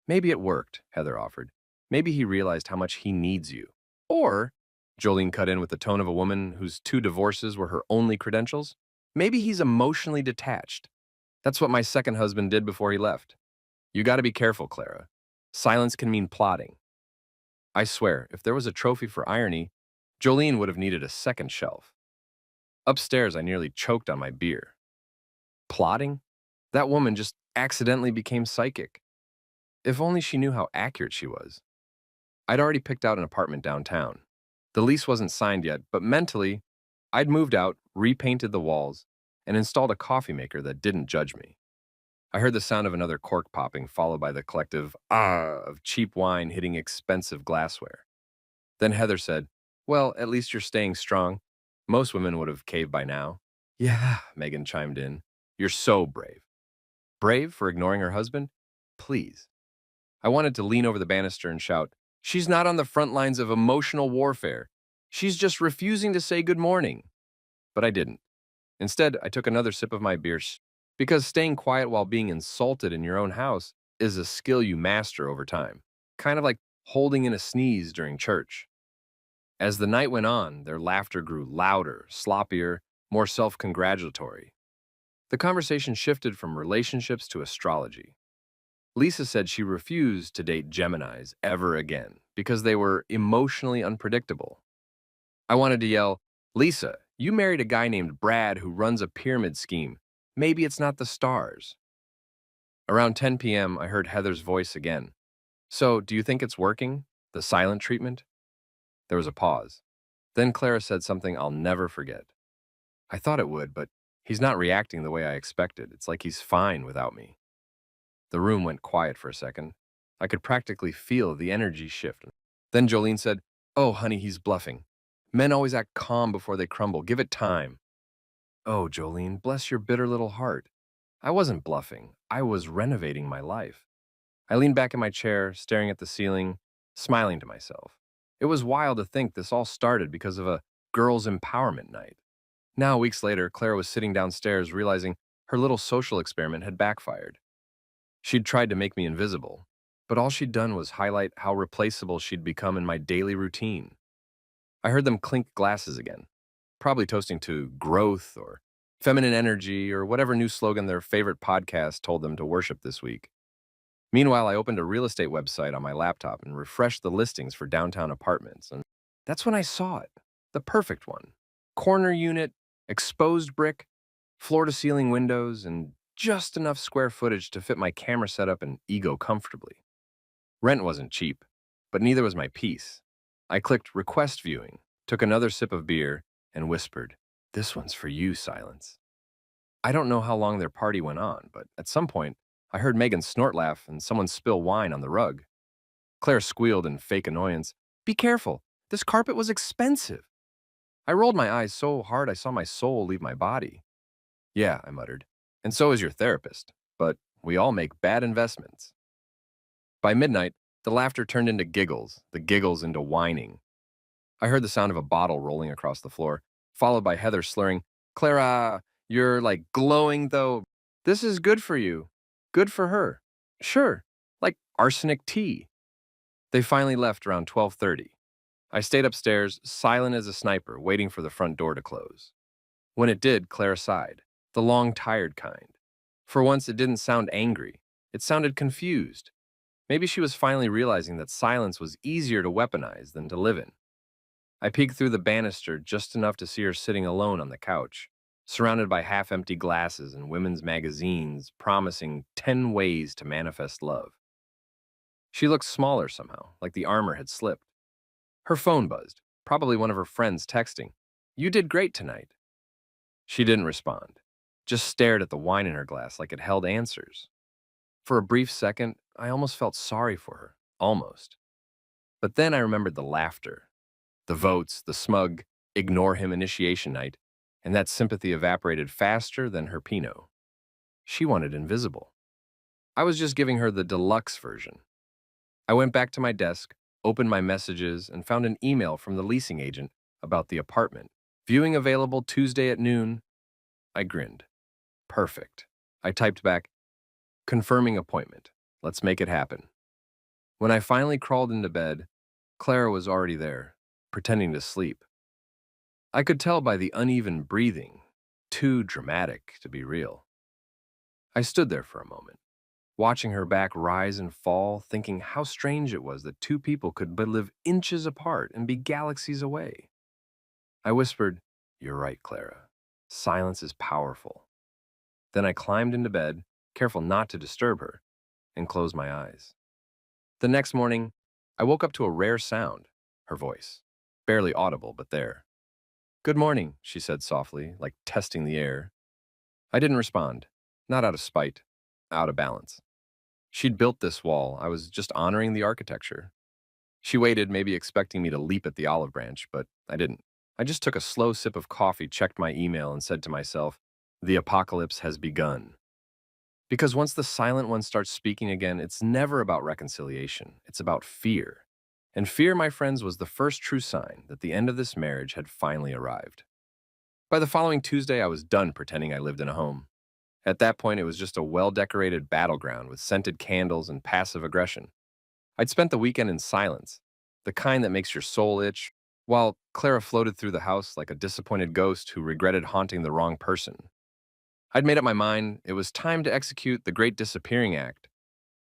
"Maybe it worked," Heather offered. "Maybe he realized how much he needs you." Or, Jolene cut in with the tone of a woman whose 2 divorces were her only credentials, "maybe he's emotionally detached. That's what my second husband did before he left." "You gotta be careful, Clara. Silence can mean plotting." I swear, if there was a trophy for irony, Jolene would have needed a second shelf. Upstairs, I nearly choked on my beer. Plotting? That woman just accidentally became psychic. If only she knew how accurate she was. I'd already picked out an apartment downtown. The lease wasn't signed yet, but mentally, I'd moved out, repainted the walls, and installed a coffee maker that didn't judge me. I heard the sound of another cork popping, followed by the collective ah of cheap wine hitting expensive glassware. Then Heather said, "Well, at least you're staying strong. Most women would have caved by now." "Yeah," Megan chimed in. "You're so brave." Brave for ignoring her husband? Please. I wanted to lean over the banister and shout, "She's not on the front lines of emotional warfare. She's just refusing to say good morning." But I didn't. Instead, I took another sip of my beer because staying quiet while being insulted in your own house is a skill you master over time, kind of like holding in a sneeze during church. As the night went on, their laughter grew louder, sloppier, more self-congratulatory. The conversation shifted from relationships to astrology. Lisa said she refused to date Geminis ever again because they were emotionally unpredictable. I wanted to yell, "Lisa, you married a guy named Brad who runs a pyramid scheme. Maybe it's not the stars." Around 10 p.m., I heard Heather's voice again. "So, do you think it's working? The silent treatment?" There was a pause. Then Clara said something I'll never forget. "I thought it would, but he's not reacting the way I expected. It's like he's fine without me." The room went quiet for a second. I could practically feel the energy shift. Then Jolene said, "Oh, honey, he's bluffing. Men always act calm before they crumble. Give it time." Oh, Jolene, bless your bitter little heart. I wasn't bluffing. I was renovating my life. I leaned back in my chair, staring at the ceiling, smiling to myself. It was wild to think this all started because of a girls' empowerment night. Now, weeks later, Clara was sitting downstairs realizing her little social experiment had backfired. She'd tried to make me invisible, but all she'd done was highlight how replaceable she'd become in my daily routine. I heard them clink glasses again, probably toasting to growth or feminine energy or whatever new slogan their favorite podcast told them to worship this week. Meanwhile, I opened a real estate website on my laptop and refreshed the listings for downtown apartments, and that's when I saw it. The perfect one. Corner unit, exposed brick, floor-to-ceiling windows, and just enough square footage to fit my camera setup and ego comfortably. Rent wasn't cheap, but neither was my peace. I clicked request viewing, took another sip of beer, and whispered, "This one's for you, Silence." I don't know how long their party went on, but at some point, I heard Megan snort laugh and someone spill wine on the rug. Claire squealed in fake annoyance, "Be careful, this carpet was expensive." I rolled my eyes so hard I saw my soul leave my body. "Yeah," I muttered, "and so is your therapist, but we all make bad investments." By midnight, the laughter turned into giggles, the giggles into whining. I heard the sound of a bottle rolling across the floor, followed by Heather slurring, "Clara, you're like glowing though. This is good for you. Good for her. Sure, like arsenic tea." They finally left around 12:30. I stayed upstairs, silent as a sniper, waiting for the front door to close. When it did, Clara sighed, the long, tired kind. For once, it didn't sound angry. It sounded confused. Maybe she was finally realizing that silence was easier to weaponize than to live in. I peeked through the banister just enough to see her sitting alone on the couch, surrounded by half-empty glasses and women's magazines promising 10 ways to manifest love. She looked smaller somehow, like the armor had slipped. Her phone buzzed, probably one of her friends texting, "You did great tonight." She didn't respond, just stared at the wine in her glass like it held answers. For a brief second, I almost felt sorry for her, almost. But then I remembered the laughter, the votes, the smug, ignore him initiation night, and that sympathy evaporated faster than her Pinot. She wanted invisible. I was just giving her the deluxe version. I went back to my desk, opened my messages, and found an email from the leasing agent about the apartment. "Viewing available Tuesday at noon." I grinned. Perfect. I typed back, "Confirming appointment. Let's make it happen." When I finally crawled into bed, Clara was already there, pretending to sleep. I could tell by the uneven breathing, too dramatic to be real. I stood there for a moment, watching her back rise and fall, thinking how strange it was that two people could but live inches apart and be galaxies away. I whispered, "You're right, Clara. Silence is powerful." Then I climbed into bed, careful not to disturb her, and closed my eyes. The next morning, I woke up to a rare sound, her voice. Barely audible, but there. "Good morning," she said softly, like testing the air. I didn't respond, not out of spite, out of balance. She'd built this wall. I was just honoring the architecture. She waited, maybe expecting me to leap at the olive branch, but I didn't. I just took a slow sip of coffee, checked my email, and said to myself, the apocalypse has begun. Because once the silent one starts speaking again, it's never about reconciliation. It's about fear. And fear, my friends, was the first true sign that the end of this marriage had finally arrived. By the following Tuesday, I was done pretending I lived in a home. At that point, it was just a well-decorated battleground with scented candles and passive aggression. I'd spent the weekend in silence, the kind that makes your soul itch, while Clara floated through the house like a disappointed ghost who regretted haunting the wrong person. I'd made up my mind it was time to execute the Great Disappearing Act.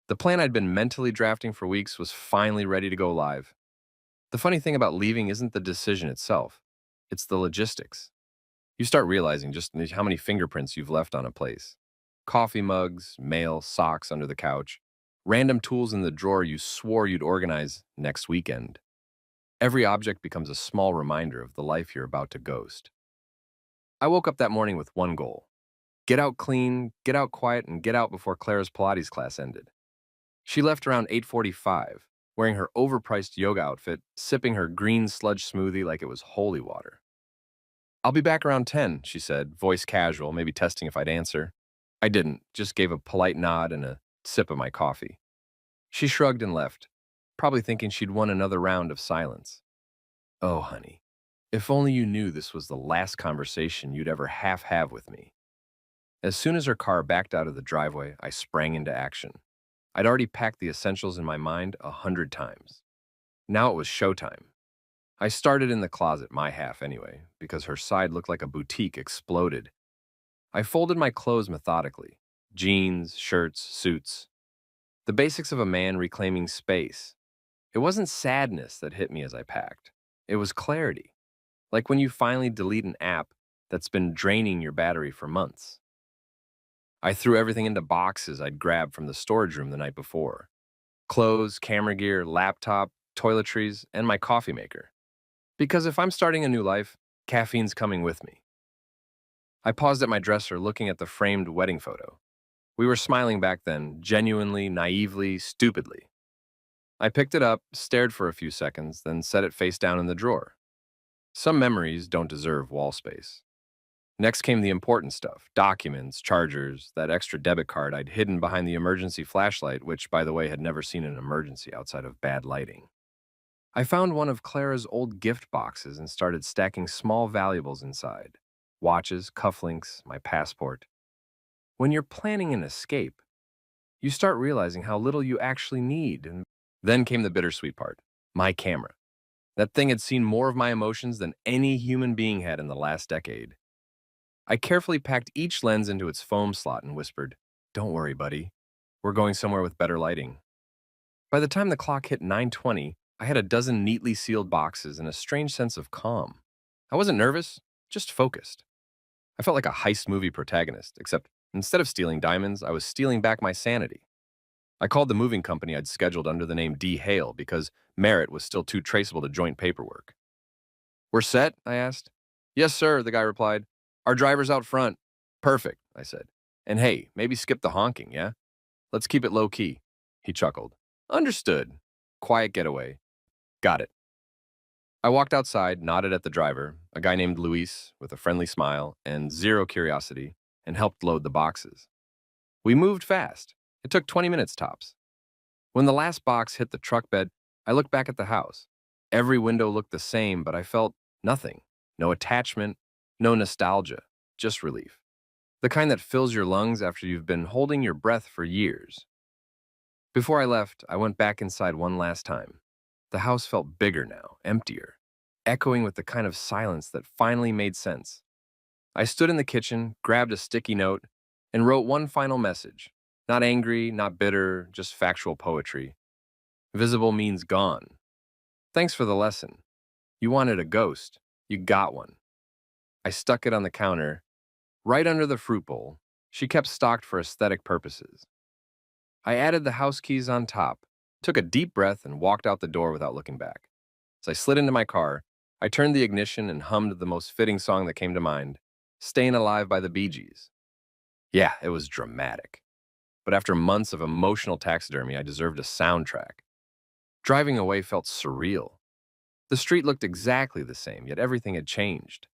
The plan I'd been mentally drafting for weeks was finally ready to go live. The funny thing about leaving isn't the decision itself, it's the logistics. You start realizing just how many fingerprints you've left on a place. Coffee mugs, mail, socks under the couch, random tools in the drawer you swore you'd organize next weekend. Every object becomes a small reminder of the life you're about to ghost. I woke up that morning with one goal: get out clean, get out quiet, and get out before Clara's Pilates class ended. She left around 8:45, wearing her overpriced yoga outfit, sipping her green sludge smoothie like it was holy water. "I'll be back around 10, she said, voice casual, maybe testing if I'd answer. I didn't, just gave a polite nod and a sip of my coffee. She shrugged and left, probably thinking she'd won another round of silence. Oh, honey, if only you knew this was the last conversation you'd ever half have with me. As soon as her car backed out of the driveway, I sprang into action. I'd already packed the essentials in my mind 100 times. Now it was showtime. I started in the closet, my half anyway, because her side looked like a boutique exploded. I folded my clothes methodically: jeans, shirts, suits. The basics of a man reclaiming space. It wasn't sadness that hit me as I packed. It was clarity. Like when you finally delete an app that's been draining your battery for months. I threw everything into boxes I'd grabbed from the storage room the night before: clothes, camera gear, laptop, toiletries, and my coffee maker. Because if I'm starting a new life, caffeine's coming with me. I paused at my dresser looking at the framed wedding photo. We were smiling back then, genuinely, naively, stupidly. I picked it up, stared for a few seconds, then set it face down in the drawer. Some memories don't deserve wall space. Next came the important stuff: documents, chargers, that extra debit card I'd hidden behind the emergency flashlight, which, by the way, had never seen an emergency outside of bad lighting. I found one of Clara's old gift boxes and started stacking small valuables inside: watches, cufflinks, my passport. When you're planning an escape, you start realizing how little you actually need. And then came the bittersweet part: my camera. That thing had seen more of my emotions than any human being had in the last decade. I carefully packed each lens into its foam slot and whispered, "Don't worry, buddy. We're going somewhere with better lighting." By the time the clock hit 9:20, I had a dozen neatly sealed boxes and a strange sense of calm. I wasn't nervous, just focused. I felt like a heist movie protagonist, except instead of stealing diamonds, I was stealing back my sanity. I called the moving company I'd scheduled under the name D. Hale because Merritt was still too traceable to joint paperwork. "We're set?" I asked. "Yes, sir," the guy replied. "Our driver's out front." "Perfect," I said. "And hey, maybe skip the honking, yeah? Let's keep it low-key." He chuckled. "Understood. Quiet getaway. Got it." I walked outside, nodded at the driver, a guy named Luis, with a friendly smile and zero curiosity, and helped load the boxes. We moved fast. It took 20 minutes tops. When the last box hit the truck bed, I looked back at the house. Every window looked the same, but I felt nothing. No attachment, no nostalgia, just relief. The kind that fills your lungs after you've been holding your breath for years. Before I left, I went back inside one last time. The house felt bigger now, emptier, echoing with the kind of silence that finally made sense. I stood in the kitchen, grabbed a sticky note, and wrote one final message: Not angry, not bitter, just factual poetry. Visible means gone. Thanks for the lesson. You wanted a ghost. You got one. I stuck it on the counter, right under the fruit bowl. She kept stocked for aesthetic purposes. I added the house keys on top, took a deep breath, and walked out the door without looking back. As I slid into my car, I turned the ignition and hummed the most fitting song that came to mind, Staying Alive by the Bee Gees. Yeah, it was dramatic. But after months of emotional taxidermy, I deserved a soundtrack. Driving away felt surreal. The street looked exactly the same, yet everything had changed.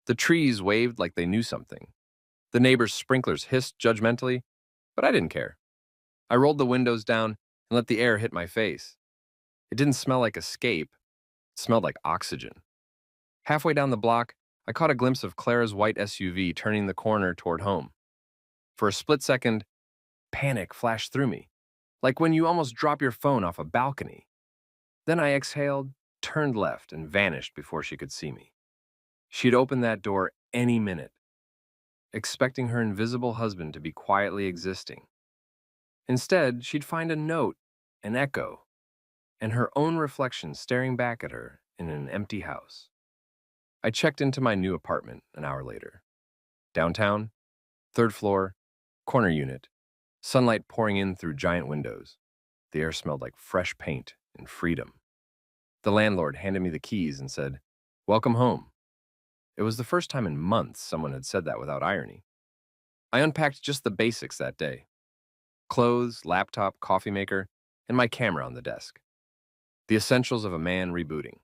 The trees waved like they knew something. The neighbors' sprinklers hissed judgmentally, but I didn't care. I rolled the windows down and let the air hit my face. It didn't smell like escape, it smelled like oxygen. Halfway down the block, I caught a glimpse of Clara's white SUV turning the corner toward home. For a split second, panic flashed through me, like when you almost drop your phone off a balcony. Then I exhaled, turned left, and vanished before she could see me. She'd open that door any minute, expecting her invisible husband to be quietly existing. Instead, she'd find a note, an echo, and her own reflection staring back at her in an empty house. I checked into my new apartment an hour later. Downtown, third floor, corner unit, sunlight pouring in through giant windows. The air smelled like fresh paint and freedom. The landlord handed me the keys and said, "Welcome home." It was the first time in months someone had said that without irony. I unpacked just the basics that day: clothes, laptop, coffee maker, and my camera on the desk. The essentials of a man rebooting.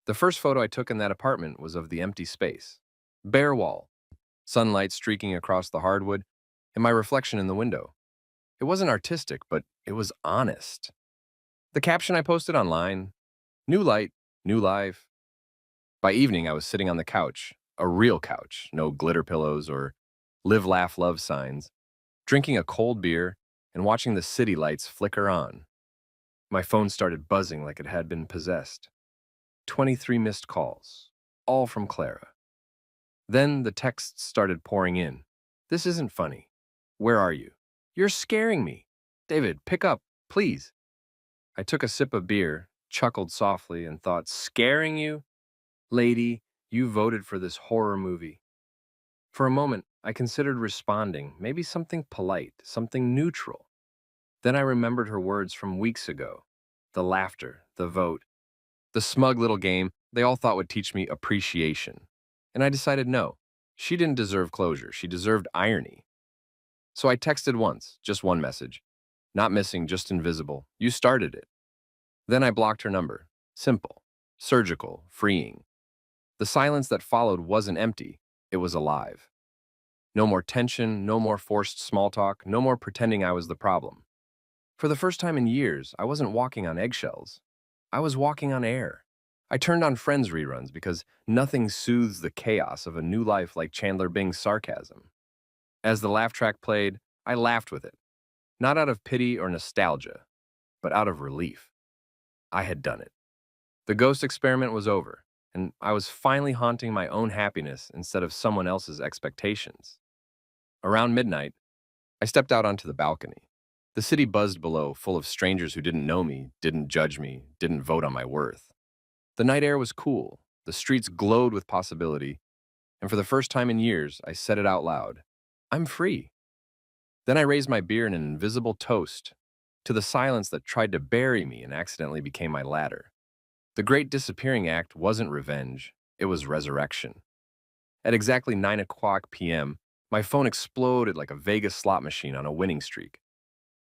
The first photo I took in that apartment was of the empty space. Bare wall, sunlight streaking across the hardwood, and my reflection in the window. It wasn't artistic, but it was honest. The caption I posted online: "New light, new life." By evening, I was sitting on the couch, a real couch, no glitter pillows or live, laugh, love signs, drinking a cold beer and watching the city lights flicker on. My phone started buzzing like it had been possessed. 23 missed calls, all from Clara. Then the texts started pouring in. "This isn't funny. Where are you? You're scaring me. David, pick up, please." I took a sip of beer, chuckled softly, and thought, "Scaring you? Lady, you voted for this horror movie." For a moment, I considered responding, maybe something polite, something neutral. Then I remembered her words from weeks ago: the laughter, the vote, the smug little game they all thought would teach me appreciation. And I decided no, she didn't deserve closure, she deserved irony. So I texted once, just one message. "Not missing, just invisible. You started it." Then I blocked her number. Simple, surgical, freeing. The silence that followed wasn't empty, it was alive. No more tension, no more forced small talk, no more pretending I was the problem. For the first time in years, I wasn't walking on eggshells. I was walking on air. I turned on Friends reruns because nothing soothes the chaos of a new life like Chandler Bing's sarcasm. As the laugh track played, I laughed with it, not out of pity or nostalgia, but out of relief. I had done it. The ghost experiment was over, and I was finally haunting my own happiness instead of someone else's expectations. Around midnight, I stepped out onto the balcony. The city buzzed below, full of strangers who didn't know me, didn't judge me, didn't vote on my worth. The night air was cool, the streets glowed with possibility, and for the first time in years, I said it out loud: "I'm free." Then I raised my beer in an invisible toast to the silence that tried to bury me and accidentally became my ladder. The great disappearing act wasn't revenge, it was resurrection. At exactly 9 o'clock p.m., my phone exploded like a Vegas slot machine on a winning streak.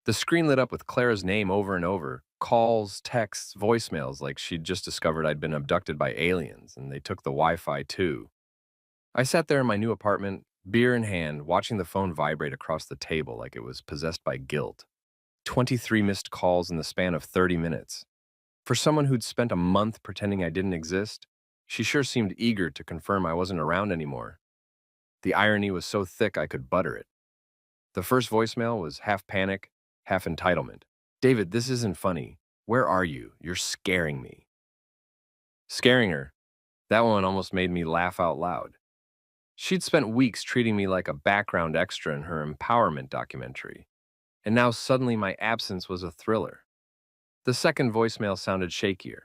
The screen lit up with Clara's name over and over, calls, texts, voicemails, like she'd just discovered I'd been abducted by aliens and they took the Wi-Fi too. I sat there in my new apartment, beer in hand, watching the phone vibrate across the table like it was possessed by guilt. 23 missed calls in the span of 30 minutes. For someone who'd spent a month pretending I didn't exist, she sure seemed eager to confirm I wasn't around anymore. The irony was so thick I could butter it. The first voicemail was half panic, half entitlement. "David, this isn't funny. Where are you? You're scaring me." Scaring her, that one almost made me laugh out loud. She'd spent weeks treating me like a background extra in her empowerment documentary. and now suddenly my absence was a thriller. The second voicemail sounded shakier.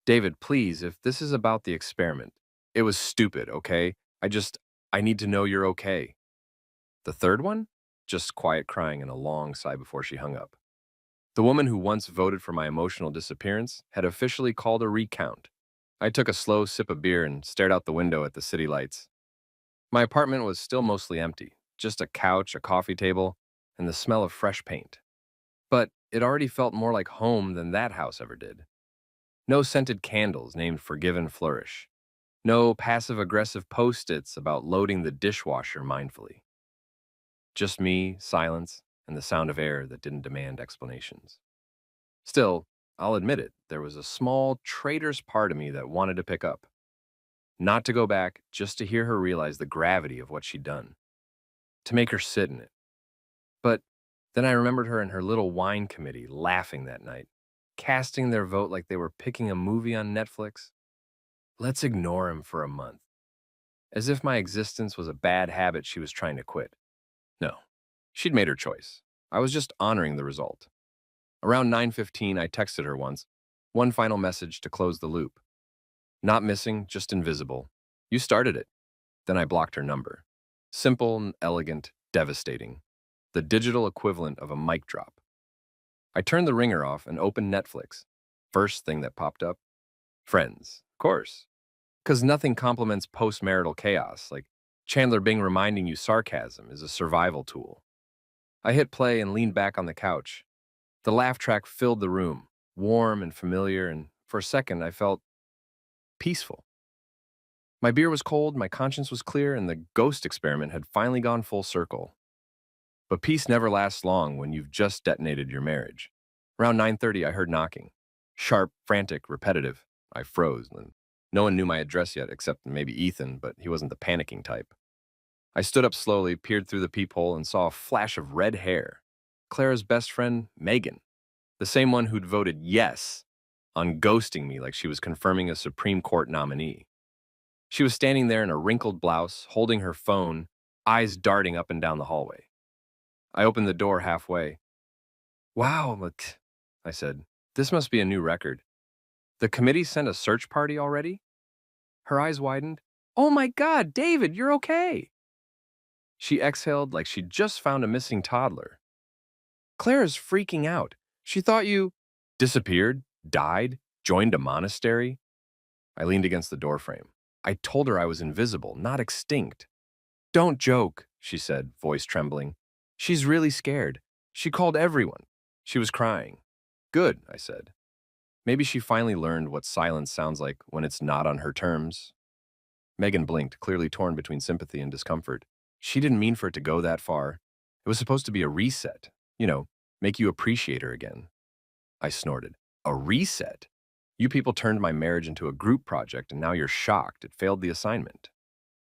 David, please, if this is about the experiment, it was stupid, okay? I need to know you're okay. The third one? Just quiet crying and a long sigh before she hung up. The woman who once voted for my emotional disappearance had officially called a recount. I took a slow sip of beer and stared out the window at the city lights. My apartment was still mostly empty, just a couch, a coffee table, and the smell of fresh paint. But it already felt more like home than that house ever did. No scented candles named Forgive and Flourish. No passive-aggressive post-its about loading the dishwasher mindfully. Just me, silence, and the sound of air that didn't demand explanations. Still, I'll admit it, there was a small traitor's part of me that wanted to pick up. Not to go back, just to hear her realize the gravity of what she'd done. To make her sit in it. But then I remembered her and her little wine committee laughing that night, casting their vote like they were picking a movie on Netflix. Let's ignore him for a month. As if my existence was a bad habit she was trying to quit. No, she'd made her choice. I was just honoring the result. Around 9:15, I texted her once. One final message to close the loop. Not missing, just invisible. You started it. Then I blocked her number. Simple, elegant, devastating. The digital equivalent of a mic drop. I turned the ringer off and opened Netflix. First thing that popped up? Friends, of course. Because nothing complements post-marital chaos, like Chandler Bing reminding you sarcasm is a survival tool. I hit play and leaned back on the couch. The laugh track filled the room, warm and familiar, and for a second I felt peaceful. My beer was cold, my conscience was clear, and the ghost experiment had finally gone full circle. But peace never lasts long when you've just detonated your marriage. Around 9:30, I heard knocking. Sharp, frantic, repetitive. I froze, and no one knew my address yet except maybe Ethan, but he wasn't the panicking type. I stood up slowly, peered through the peephole, and saw a flash of red hair. Clara's best friend, Megan. The same one who'd voted yes on ghosting me like she was confirming a Supreme Court nominee. She was standing there in a wrinkled blouse, holding her phone, eyes darting up and down the hallway. I opened the door halfway. Wow, look, I said. This must be a new record. The committee sent a search party already? Her eyes widened. Oh my God, David, you're okay. She exhaled like she'd just found a missing toddler. Clara's freaking out. She thought you disappeared, died, joined a monastery. I leaned against the doorframe. I told her I was invisible, not extinct. Don't joke, she said, voice trembling. She's really scared. She called everyone. She was crying. Good, I said. Maybe she finally learned what silence sounds like when it's not on her terms. Megan blinked, clearly torn between sympathy and discomfort. She didn't mean for it to go that far. It was supposed to be a reset. Make you appreciate her again. I snorted. A reset? You people turned my marriage into a group project, and now you're shocked it failed the assignment.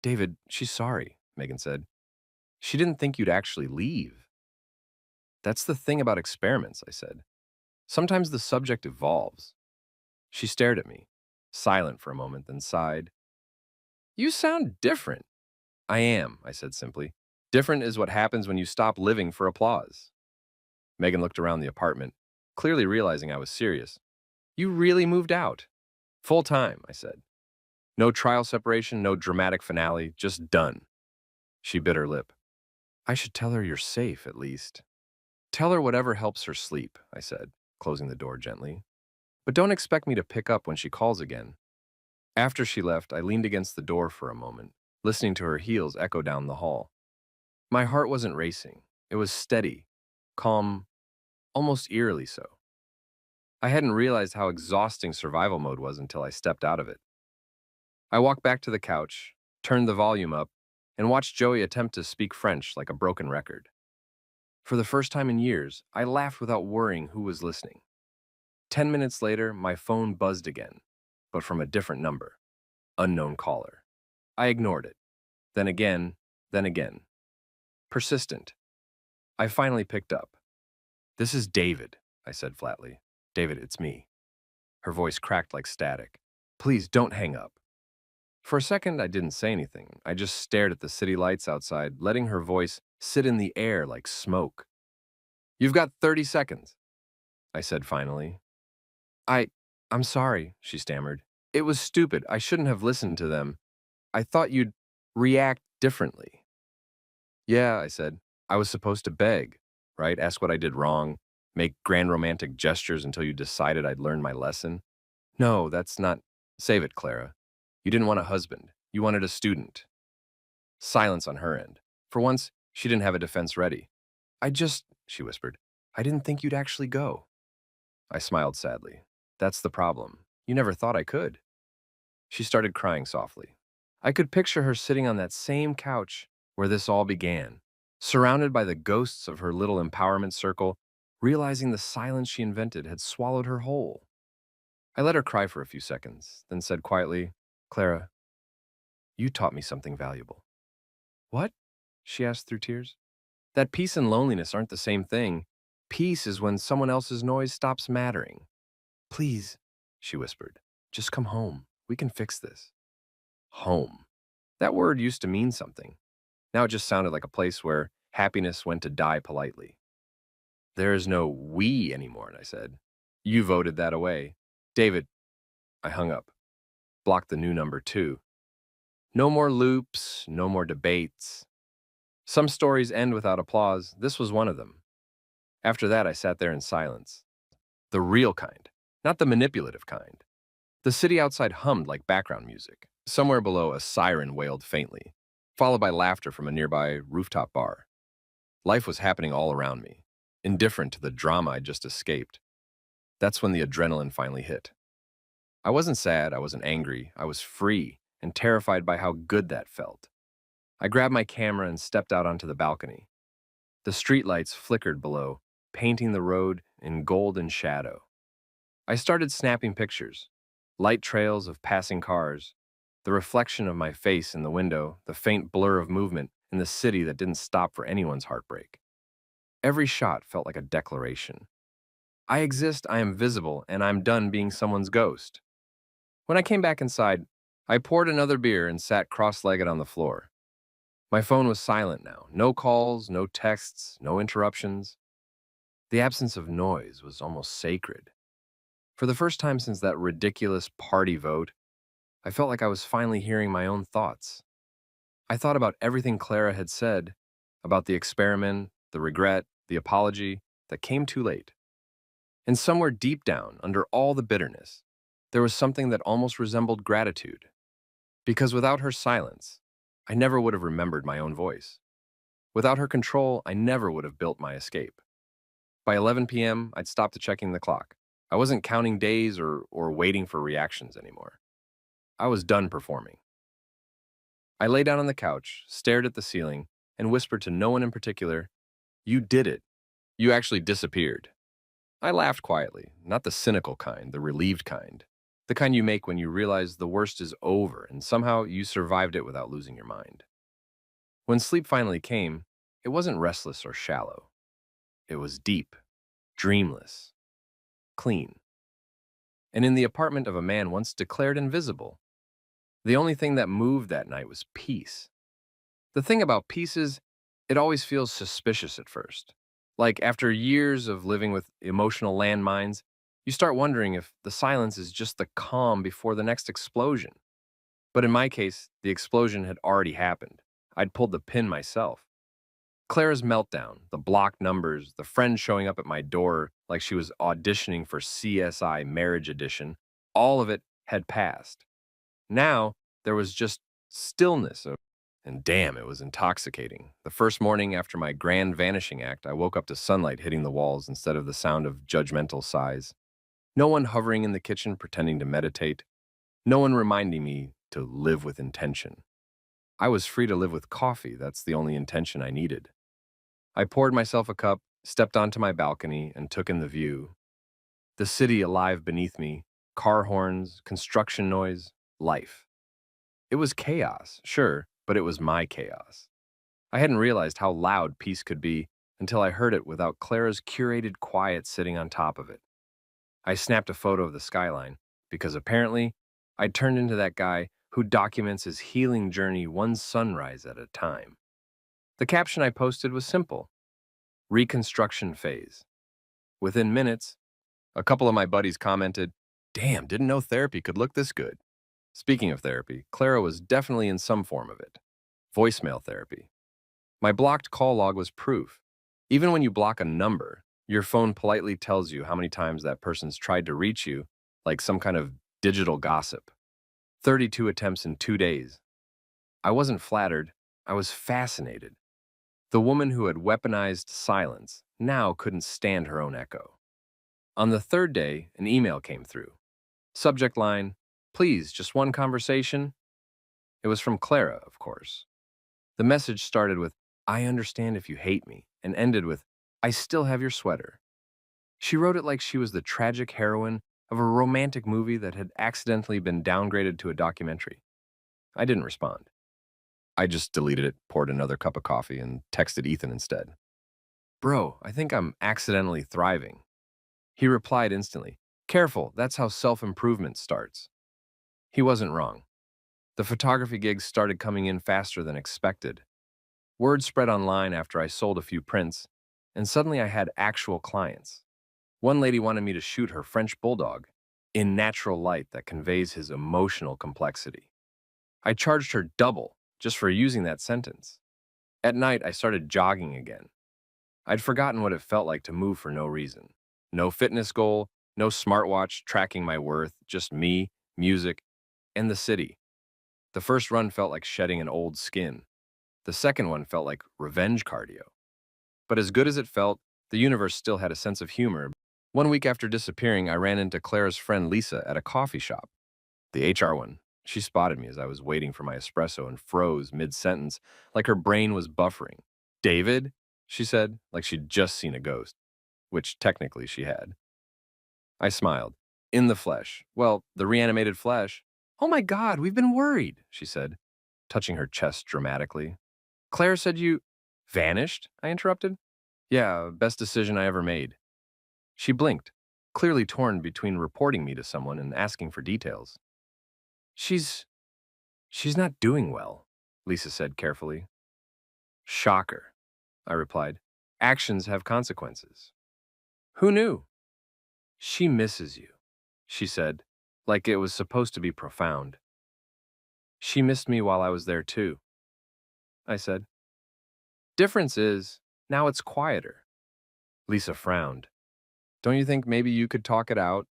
David, she's sorry, Megan said. She didn't think you'd actually leave. That's the thing about experiments, I said. Sometimes the subject evolves. She stared at me, silent for a moment, then sighed. You sound different. I am, I said simply. Different is what happens when you stop living for applause. Megan looked around the apartment, clearly realizing I was serious. You really moved out. Full time, I said. No trial separation, no dramatic finale, just done. She bit her lip. I should tell her you're safe, at least. Tell her whatever helps her sleep, I said, closing the door gently. But don't expect me to pick up when she calls again. After she left, I leaned against the door for a moment, listening to her heels echo down the hall. My heart wasn't racing. It was steady, calm, almost eerily so. I hadn't realized how exhausting survival mode was until I stepped out of it. I walked back to the couch, turned the volume up, and watched Joey attempt to speak French like a broken record. For the first time in years, I laughed without worrying who was listening. 10 minutes later, my phone buzzed again, but from a different number. Unknown caller. I ignored it. Then again, then again. Persistent. I finally picked up. This is David, I said flatly. David, it's me. Her voice cracked like static. Please don't hang up. For a second, I didn't say anything. I just stared at the city lights outside, letting her voice sit in the air like smoke. You've got 30 seconds, I said finally. I, I'm sorry, she stammered. It was stupid. I shouldn't have listened to them. I thought you'd react differently. Yeah, I said. I was supposed to beg, right? Ask what I did wrong, make grand romantic gestures until you decided I'd learned my lesson. No, that's not. Save it, Clara. You didn't want a husband. You wanted a student. Silence on her end. For once, she didn't have a defense ready. She whispered, I didn't think you'd actually go. I smiled sadly. That's the problem. You never thought I could. She started crying softly. I could picture her sitting on that same couch where this all began, surrounded by the ghosts of her little empowerment circle, realizing the silence she invented had swallowed her whole. I let her cry for a few seconds, then said quietly, Clara, you taught me something valuable. What? She asked through tears. That peace and loneliness aren't the same thing. Peace is when someone else's noise stops mattering. Please, she whispered, just come home. We can fix this. Home. That word used to mean something. Now it just sounded like a place where happiness went to die politely. There is no we anymore, I said. You voted that away. David, I hung up. Blocked the new number too. No more loops, no more debates. Some stories end without applause. This was one of them. After that, I sat there in silence. The real kind, not the manipulative kind. The city outside hummed like background music. Somewhere below, a siren wailed faintly, followed by laughter from a nearby rooftop bar. Life was happening all around me, indifferent to the drama I'd just escaped. That's when the adrenaline finally hit. I wasn't sad, I wasn't angry, I was free and terrified by how good that felt. I grabbed my camera and stepped out onto the balcony. The streetlights flickered below, painting the road in golden shadow. I started snapping pictures, light trails of passing cars, the reflection of my face in the window, the faint blur of movement in the city that didn't stop for anyone's heartbreak. Every shot felt like a declaration. I exist, I am visible, and I'm done being someone's ghost. When I came back inside, I poured another beer and sat cross-legged on the floor. My phone was silent now. No calls, no texts, no interruptions. The absence of noise was almost sacred. For the first time since that ridiculous party vote, I felt like I was finally hearing my own thoughts. I thought about everything Clara had said, about the experiment, the regret, the apology that came too late. And somewhere deep down, under all the bitterness, there was something that almost resembled gratitude. Because without her silence, I never would have remembered my own voice. Without her control, I never would have built my escape. By 11 p.m., I'd stopped checking the clock. I wasn't counting days or waiting for reactions anymore. I was done performing. I lay down on the couch, stared at the ceiling, and whispered to no one in particular, You did it. You actually disappeared. I laughed quietly, not the cynical kind, the relieved kind. The kind you make when you realize the worst is over and somehow you survived it without losing your mind. When sleep finally came, it wasn't restless or shallow. It was deep, dreamless, clean. And in the apartment of a man once declared invisible, the only thing that moved that night was peace. The thing about peace is, it always feels suspicious at first. Like after years of living with emotional landmines, you start wondering if the silence is just the calm before the next explosion. But in my case, the explosion had already happened. I'd pulled the pin myself. Clara's meltdown, the blocked numbers, the friend showing up at my door like she was auditioning for CSI Marriage Edition, all of it had passed. Now, there was just stillness, and damn, it was intoxicating. The first morning after my grand vanishing act, I woke up to sunlight hitting the walls instead of the sound of judgmental sighs. No one hovering in the kitchen pretending to meditate. No one reminding me to live with intention. I was free to live with coffee, that's the only intention I needed. I poured myself a cup, stepped onto my balcony, and took in the view. The city alive beneath me, car horns, construction noise, life. It was chaos, sure, but it was my chaos. I hadn't realized how loud peace could be until I heard it without Clara's curated quiet sitting on top of it. I snapped a photo of the skyline because apparently I'd turned into that guy who documents his healing journey one sunrise at a time. The caption I posted was simple. Reconstruction phase. Within minutes, a couple of my buddies commented, "Damn, didn't know therapy could look this good." Speaking of therapy, Clara was definitely in some form of it. Voicemail therapy. My blocked call log was proof. Even when you block a number, your phone politely tells you how many times that person's tried to reach you, like some kind of digital gossip. 32 attempts in 2 days. I wasn't flattered, I was fascinated. The woman who had weaponized silence now couldn't stand her own echo. On the third day, an email came through. Subject line, "Please, just one conversation." It was from Clara, of course. The message started with, "I understand if you hate me," and ended with, "I still have your sweater." She wrote it like she was the tragic heroine of a romantic movie that had accidentally been downgraded to a documentary. I didn't respond. I just deleted it, poured another cup of coffee, and texted Ethan instead. "Bro, I think I'm accidentally thriving." He replied instantly, "Careful, that's how self-improvement starts." He wasn't wrong. The photography gigs started coming in faster than expected. Word spread online after I sold a few prints, and suddenly I had actual clients. One lady wanted me to shoot her French bulldog in natural light that conveys his emotional complexity. I charged her double just for using that sentence. At night, I started jogging again. I'd forgotten what it felt like to move for no reason. No fitness goal, no smartwatch tracking my worth, just me, music, and the city. The first run felt like shedding an old skin. The second one felt like revenge cardio. But as good as it felt, the universe still had a sense of humor. One week after disappearing, I ran into Clara's friend Lisa at a coffee shop. The HR one. She spotted me as I was waiting for my espresso and froze mid-sentence, like her brain was buffering. "David?" she said, like she'd just seen a ghost, which technically she had. I smiled. "In the flesh. Well, the reanimated flesh." "Oh my God, we've been worried," she said, touching her chest dramatically. "Claire said you vanished?" I interrupted. "Yeah, best decision I ever made." She blinked, clearly torn between reporting me to someone and asking for details. She's she's not doing well," Lisa said carefully. "Shocker," I replied. "Actions have consequences." "Who knew?" "She misses you," she said, like it was supposed to be profound. "She missed me while I was there too," I said. "Difference is, now it's quieter." Lisa frowned. "Don't you think maybe you could talk it out?"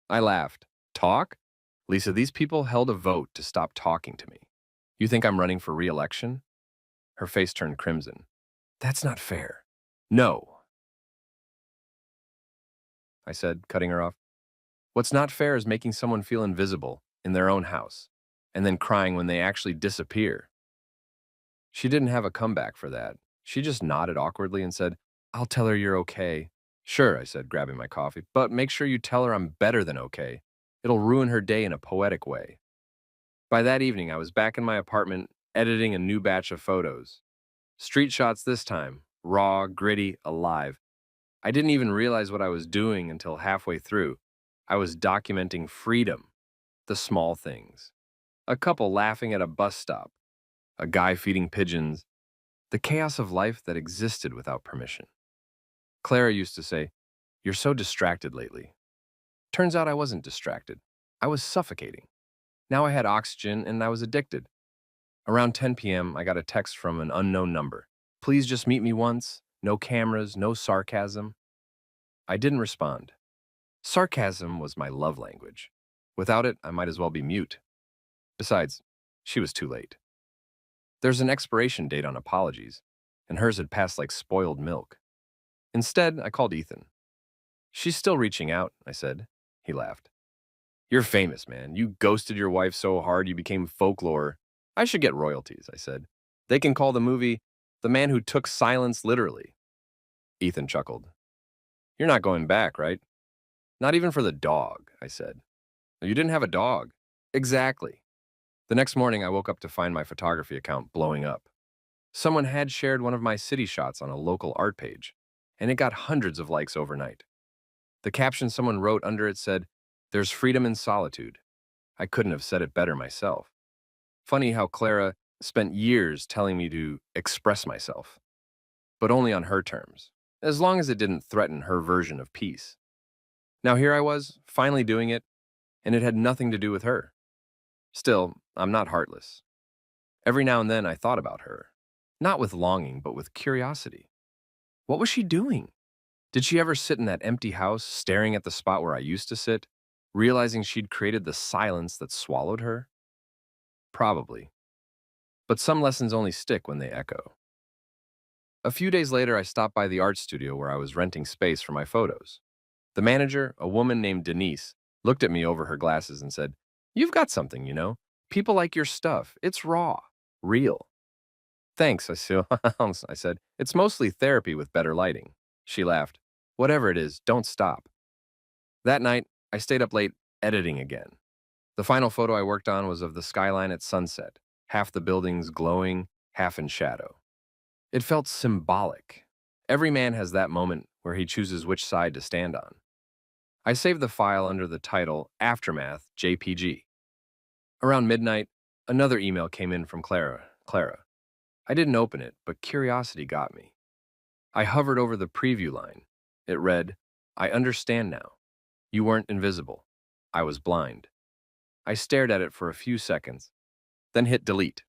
I laughed. "Talk?" "Lisa, these people held a vote to stop talking to me. You think I'm running for re-election?" Her face turned crimson. "That's not fair." "No," I said, cutting her off. "What's not fair is making someone feel invisible in their own house, and then crying when they actually disappear." She didn't have a comeback for that. She just nodded awkwardly and said, "I'll tell her you're okay." "Sure," I said, grabbing my coffee, "but make sure you tell her I'm better than okay. It'll ruin her day in a poetic way." By that evening, I was back in my apartment, editing a new batch of photos. Street shots this time, raw, gritty, alive. I didn't even realize what I was doing until halfway through. I was documenting freedom, the small things. A couple laughing at a bus stop, a guy feeding pigeons, the chaos of life that existed without permission. Clara used to say, "You're so distracted lately." Turns out I wasn't distracted. I was suffocating. Now I had oxygen and I was addicted. Around 10 p.m., I got a text from an unknown number. "Please just meet me once. No cameras, no sarcasm." I didn't respond. Sarcasm was my love language. Without it, I might as well be mute. Besides, she was too late. There's an expiration date on apologies, and hers had passed like spoiled milk. Instead, I called Ethan. "She's still reaching out," I said. He laughed. "You're famous, man. You ghosted your wife so hard you became folklore. I should get royalties," I said. "They can call the movie The Man Who Took Silence Literally." Ethan chuckled. "You're not going back, right?" "Not even for the dog," I said. "You didn't have a dog." "Exactly." The next morning, I woke up to find my photography account blowing up. Someone had shared one of my city shots on a local art page, and it got hundreds of likes overnight. The caption someone wrote under it said, "There's freedom in solitude." I couldn't have said it better myself. Funny how Clara spent years telling me to express myself, but only on her terms. as long as it didn't threaten her version of peace. Now here I was, finally doing it, and it had nothing to do with her. Still, I'm not heartless. Every now and then I thought about her, not with longing, but with curiosity. What was she doing? Did she ever sit in that empty house, staring at the spot where I used to sit, realizing she'd created the silence that swallowed her? Probably. But some lessons only stick when they echo. A few days later, I stopped by the art studio where I was renting space for my photos. The manager, a woman named Denise, looked at me over her glasses and said, "You've got something, you know. People like your stuff. It's raw, real." "Thanks," I said. "It's mostly therapy with better lighting." She laughed. "Whatever it is, don't stop." That night, I stayed up late editing again. The final photo I worked on was of the skyline at sunset, half the buildings glowing, half in shadow. It felt symbolic. Every man has that moment where he chooses which side to stand on. I saved the file under the title Aftermath JPG. Around midnight, another email came in from Clara. I didn't open it, but curiosity got me. I hovered over the preview line. It read, "I understand now. You weren't invisible. I was blind." I stared at it for a few seconds, then hit delete.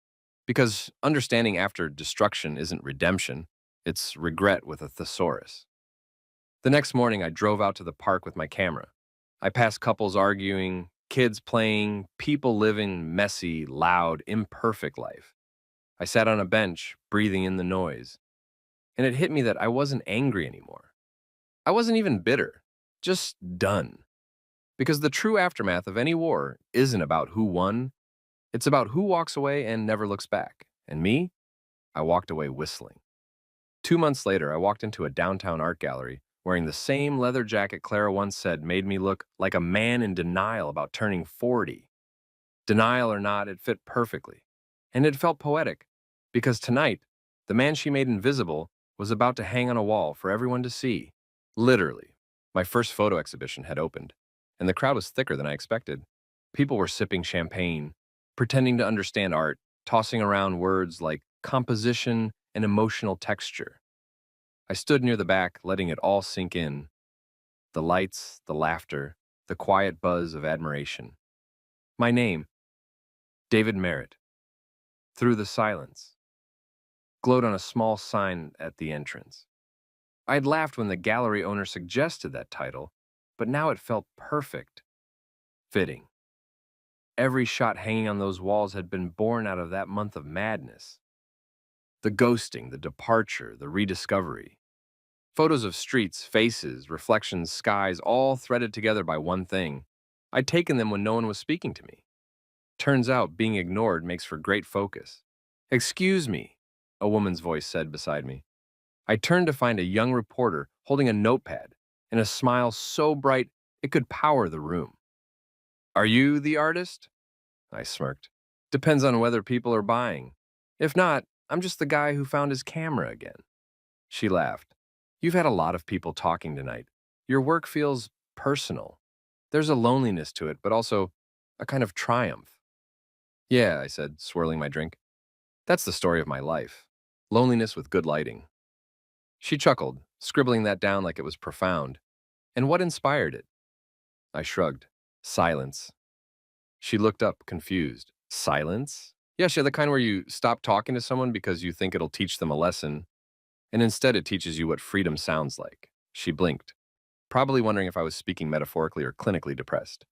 Because understanding after destruction isn't redemption, it's regret with a thesaurus. The next morning, I drove out to the park with my camera. I passed couples arguing, kids playing, people living messy, loud, imperfect life. I sat on a bench, breathing in the noise. And it hit me that I wasn't angry anymore. I wasn't even bitter, just done. Because the true aftermath of any war isn't about who won, it's about who walks away and never looks back. And me, I walked away whistling. 2 months later, I walked into a downtown art gallery wearing the same leather jacket Clara once said made me look like a man in denial about turning 40. Denial or not, it fit perfectly. And it felt poetic, because tonight, the man she made invisible was about to hang on a wall for everyone to see. Literally. My first photo exhibition had opened, and the crowd was thicker than I expected. People were sipping champagne, pretending to understand art, tossing around words like composition and emotional texture. I stood near the back, letting it all sink in. The lights, the laughter, the quiet buzz of admiration. My name, David Merritt, through the silence, glowed on a small sign at the entrance. I had laughed when the gallery owner suggested that title, but now it felt perfect, fitting. Every shot hanging on those walls had been born out of that month of madness. The ghosting, the departure, the rediscovery. Photos of streets, faces, reflections, skies, all threaded together by one thing. I'd taken them when no one was speaking to me. Turns out being ignored makes for great focus. "Excuse me," a woman's voice said beside me. I turned to find a young reporter holding a notepad and a smile so bright it could power the room. "Are you the artist?" I smirked. "Depends on whether people are buying. If not, I'm just the guy who found his camera again." She laughed. "You've had a lot of people talking tonight. Your work feels personal. There's a loneliness to it, but also a kind of triumph." "Yeah," I said, swirling my drink. "That's the story of my life. Loneliness with good lighting." She chuckled, scribbling that down like it was profound. "And what inspired it?" I shrugged. "Silence." She looked up, confused. "Silence?" "Yeah, the kind where you stop talking to someone because you think it'll teach them a lesson, and instead it teaches you what freedom sounds like." She blinked, probably wondering if I was speaking metaphorically or clinically depressed.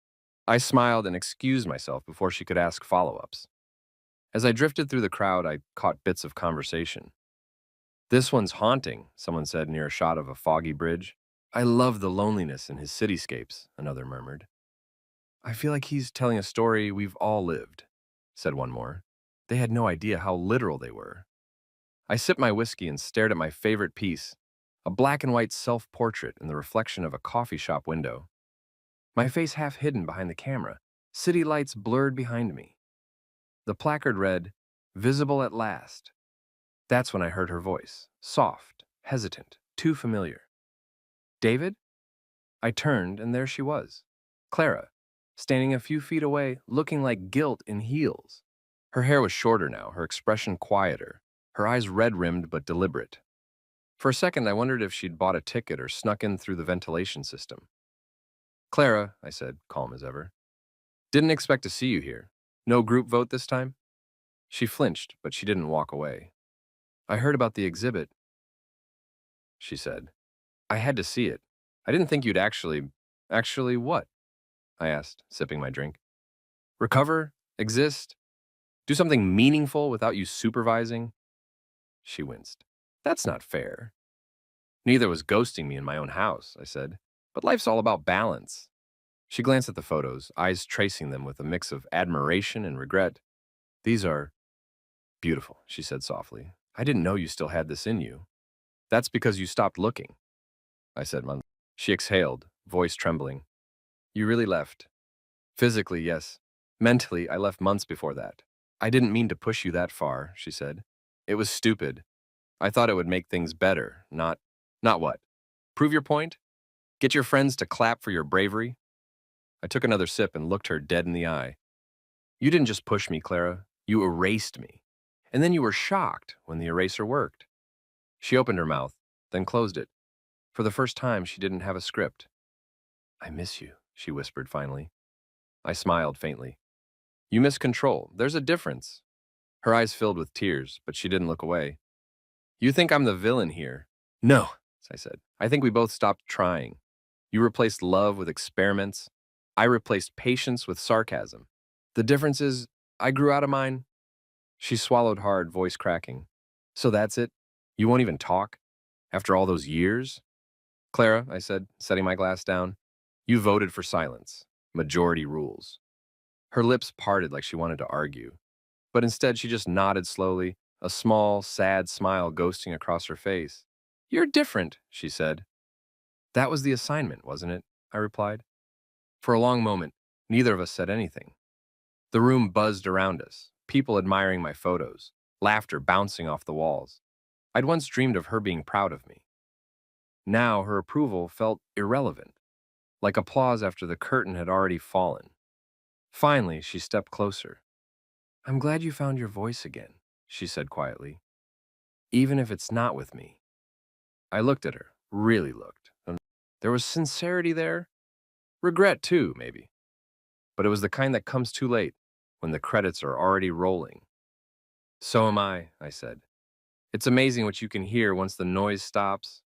I smiled and excused myself before she could ask follow-ups. As I drifted through the crowd, I caught bits of conversation. "This one's haunting," someone said near a shot of a foggy bridge. "I love the loneliness in his cityscapes," another murmured. "I feel like he's telling a story we've all lived," said one more. They had no idea how literal they were. I sipped my whiskey and stared at my favorite piece, a black and white self-portrait in the reflection of a coffee shop window. My face half hidden behind the camera, city lights blurred behind me. The placard read, "Visible at last." That's when I heard her voice, soft, hesitant, too familiar. "David?" I turned, and there she was, Clara, standing a few feet away, looking like guilt in heels. Her hair was shorter now, her expression quieter, her eyes red-rimmed but deliberate. For a second, I wondered if she'd bought a ticket or snuck in through the ventilation system. Clara, I said, calm as ever, didn't expect to see you here. No group vote this time? She flinched, but she didn't walk away. I heard about the exhibit, she said. I had to see it. I didn't think you'd actually… Actually what? I asked, sipping my drink. Recover? Exist? Do something meaningful without you supervising? She winced. That's not fair. Neither was ghosting me in my own house, I said. But life's all about balance. She glanced at the photos, eyes tracing them with a mix of admiration and regret. These are beautiful, she said softly. I didn't know you still had this in you. That's because you stopped looking, I said. She exhaled, voice trembling. You really left. Physically, yes. Mentally, I left months before that. I didn't mean to push you that far, she said. It was stupid. I thought it would make things better, not… Not what? Prove your point? Get your friends to clap for your bravery? I took another sip and looked her dead in the eye. You didn't just push me, Clara. You erased me. And then you were shocked when the eraser worked. She opened her mouth, then closed it. For the first time, she didn't have a script. I miss you, she whispered finally. I smiled faintly. You miss control. There's a difference. Her eyes filled with tears, but she didn't look away. You think I'm the villain here? No, I said. I think we both stopped trying. You replaced love with experiments. I replaced patience with sarcasm. The difference is, I grew out of mine. She swallowed hard, voice cracking. So that's it? You won't even talk? After all those years? Clara, I said, setting my glass down, you voted for silence. Majority rules. Her lips parted like she wanted to argue. But instead, she just nodded slowly, a small, sad smile ghosting across her face. You're different, she said. That was the assignment, wasn't it? I replied. For a long moment, neither of us said anything. The room buzzed around us, people admiring my photos, laughter bouncing off the walls. I'd once dreamed of her being proud of me. Now her approval felt irrelevant, like applause after the curtain had already fallen. Finally, she stepped closer. I'm glad you found your voice again, she said quietly. Even if it's not with me. I looked at her, really looked. And there was sincerity there. Regret too, maybe. But it was the kind that comes too late, when the credits are already rolling. So am I said. It's amazing what you can hear once the noise stops.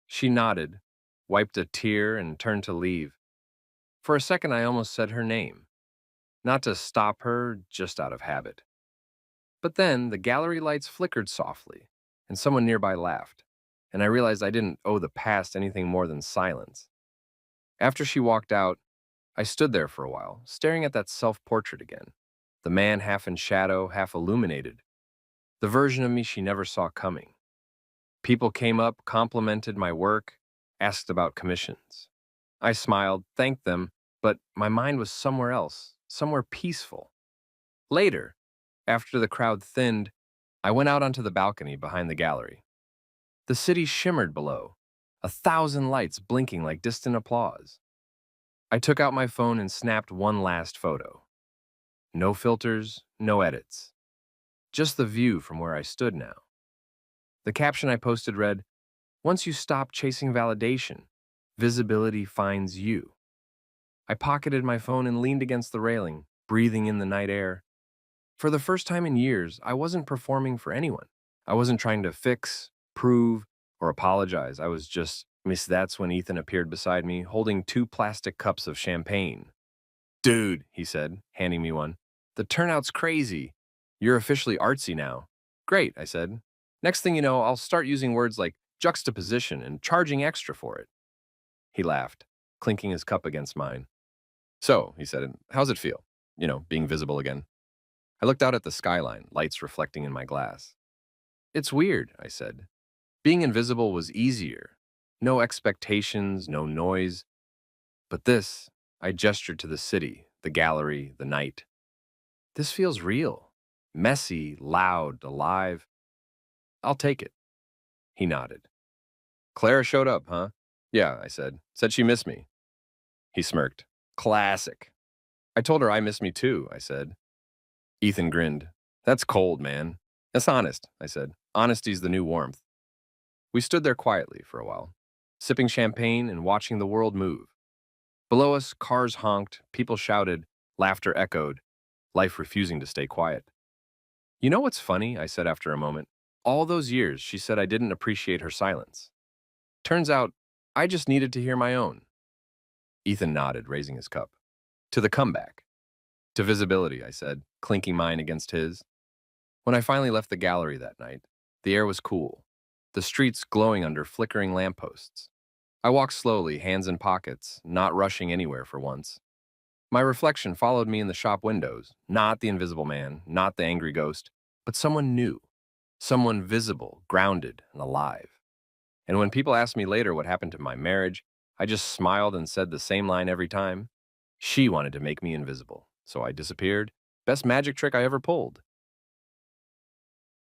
She nodded, wiped a tear, and turned to leave. For a second, I almost said her name. Not to stop her, just out of habit. But then the gallery lights flickered softly, and someone nearby laughed, and I realized I didn't owe the past anything more than silence. After she walked out, I stood there for a while, staring at that self-portrait again, the man half in shadow, half illuminated, the version of me she never saw coming. People came up, complimented my work, asked about commissions. I smiled, thanked them, but my mind was somewhere else, somewhere peaceful. Later, after the crowd thinned, I went out onto the balcony behind the gallery. The city shimmered below, 1,000 lights blinking like distant applause. I took out my phone and snapped one last photo. No filters, no edits. Just the view from where I stood now. The caption I posted read, once you stop chasing validation, visibility finds you. I pocketed my phone and leaned against the railing, breathing in the night air. For the first time in years, I wasn't performing for anyone. I wasn't trying to fix, prove, or apologize. I was just… That's when Ethan appeared beside me, holding 2 plastic cups of champagne. Dude, he said, handing me one. The turnout's crazy. You're officially artsy now. Great, I said. Next thing you know, I'll start using words like juxtaposition and charging extra for it. He laughed, clinking his cup against mine. So, he said, how's it feel? Being visible again. I looked out at the skyline, lights reflecting in my glass. It's weird, I said. Being invisible was easier. No expectations, no noise. But this, I gestured to the city, the gallery, the night. This feels real. Messy, loud, alive. I'll take it. He nodded. Clara showed up, huh? Yeah, I said. Said she missed me. He smirked. Classic. I told her I miss me too, I said. Ethan grinned. That's cold, man. That's honest, I said. Honesty's the new warmth. We stood there quietly for a while, sipping champagne and watching the world move. Below us, cars honked, people shouted, laughter echoed, life refusing to stay quiet. You know what's funny? I said after a moment. All those years, she said I didn't appreciate her silence. Turns out, I just needed to hear my own. Ethan nodded, raising his cup. To the comeback. To visibility, I said, clinking mine against his. When I finally left the gallery that night, the air was cool, the streets glowing under flickering lampposts. I walked slowly, hands in pockets, not rushing anywhere for once. My reflection followed me in the shop windows, not the invisible man, not the angry ghost, but someone new, someone visible, grounded, and alive. And when people asked me later what happened to my marriage, I just smiled and said the same line every time. She wanted to make me invisible, so I disappeared. Best magic trick I ever pulled.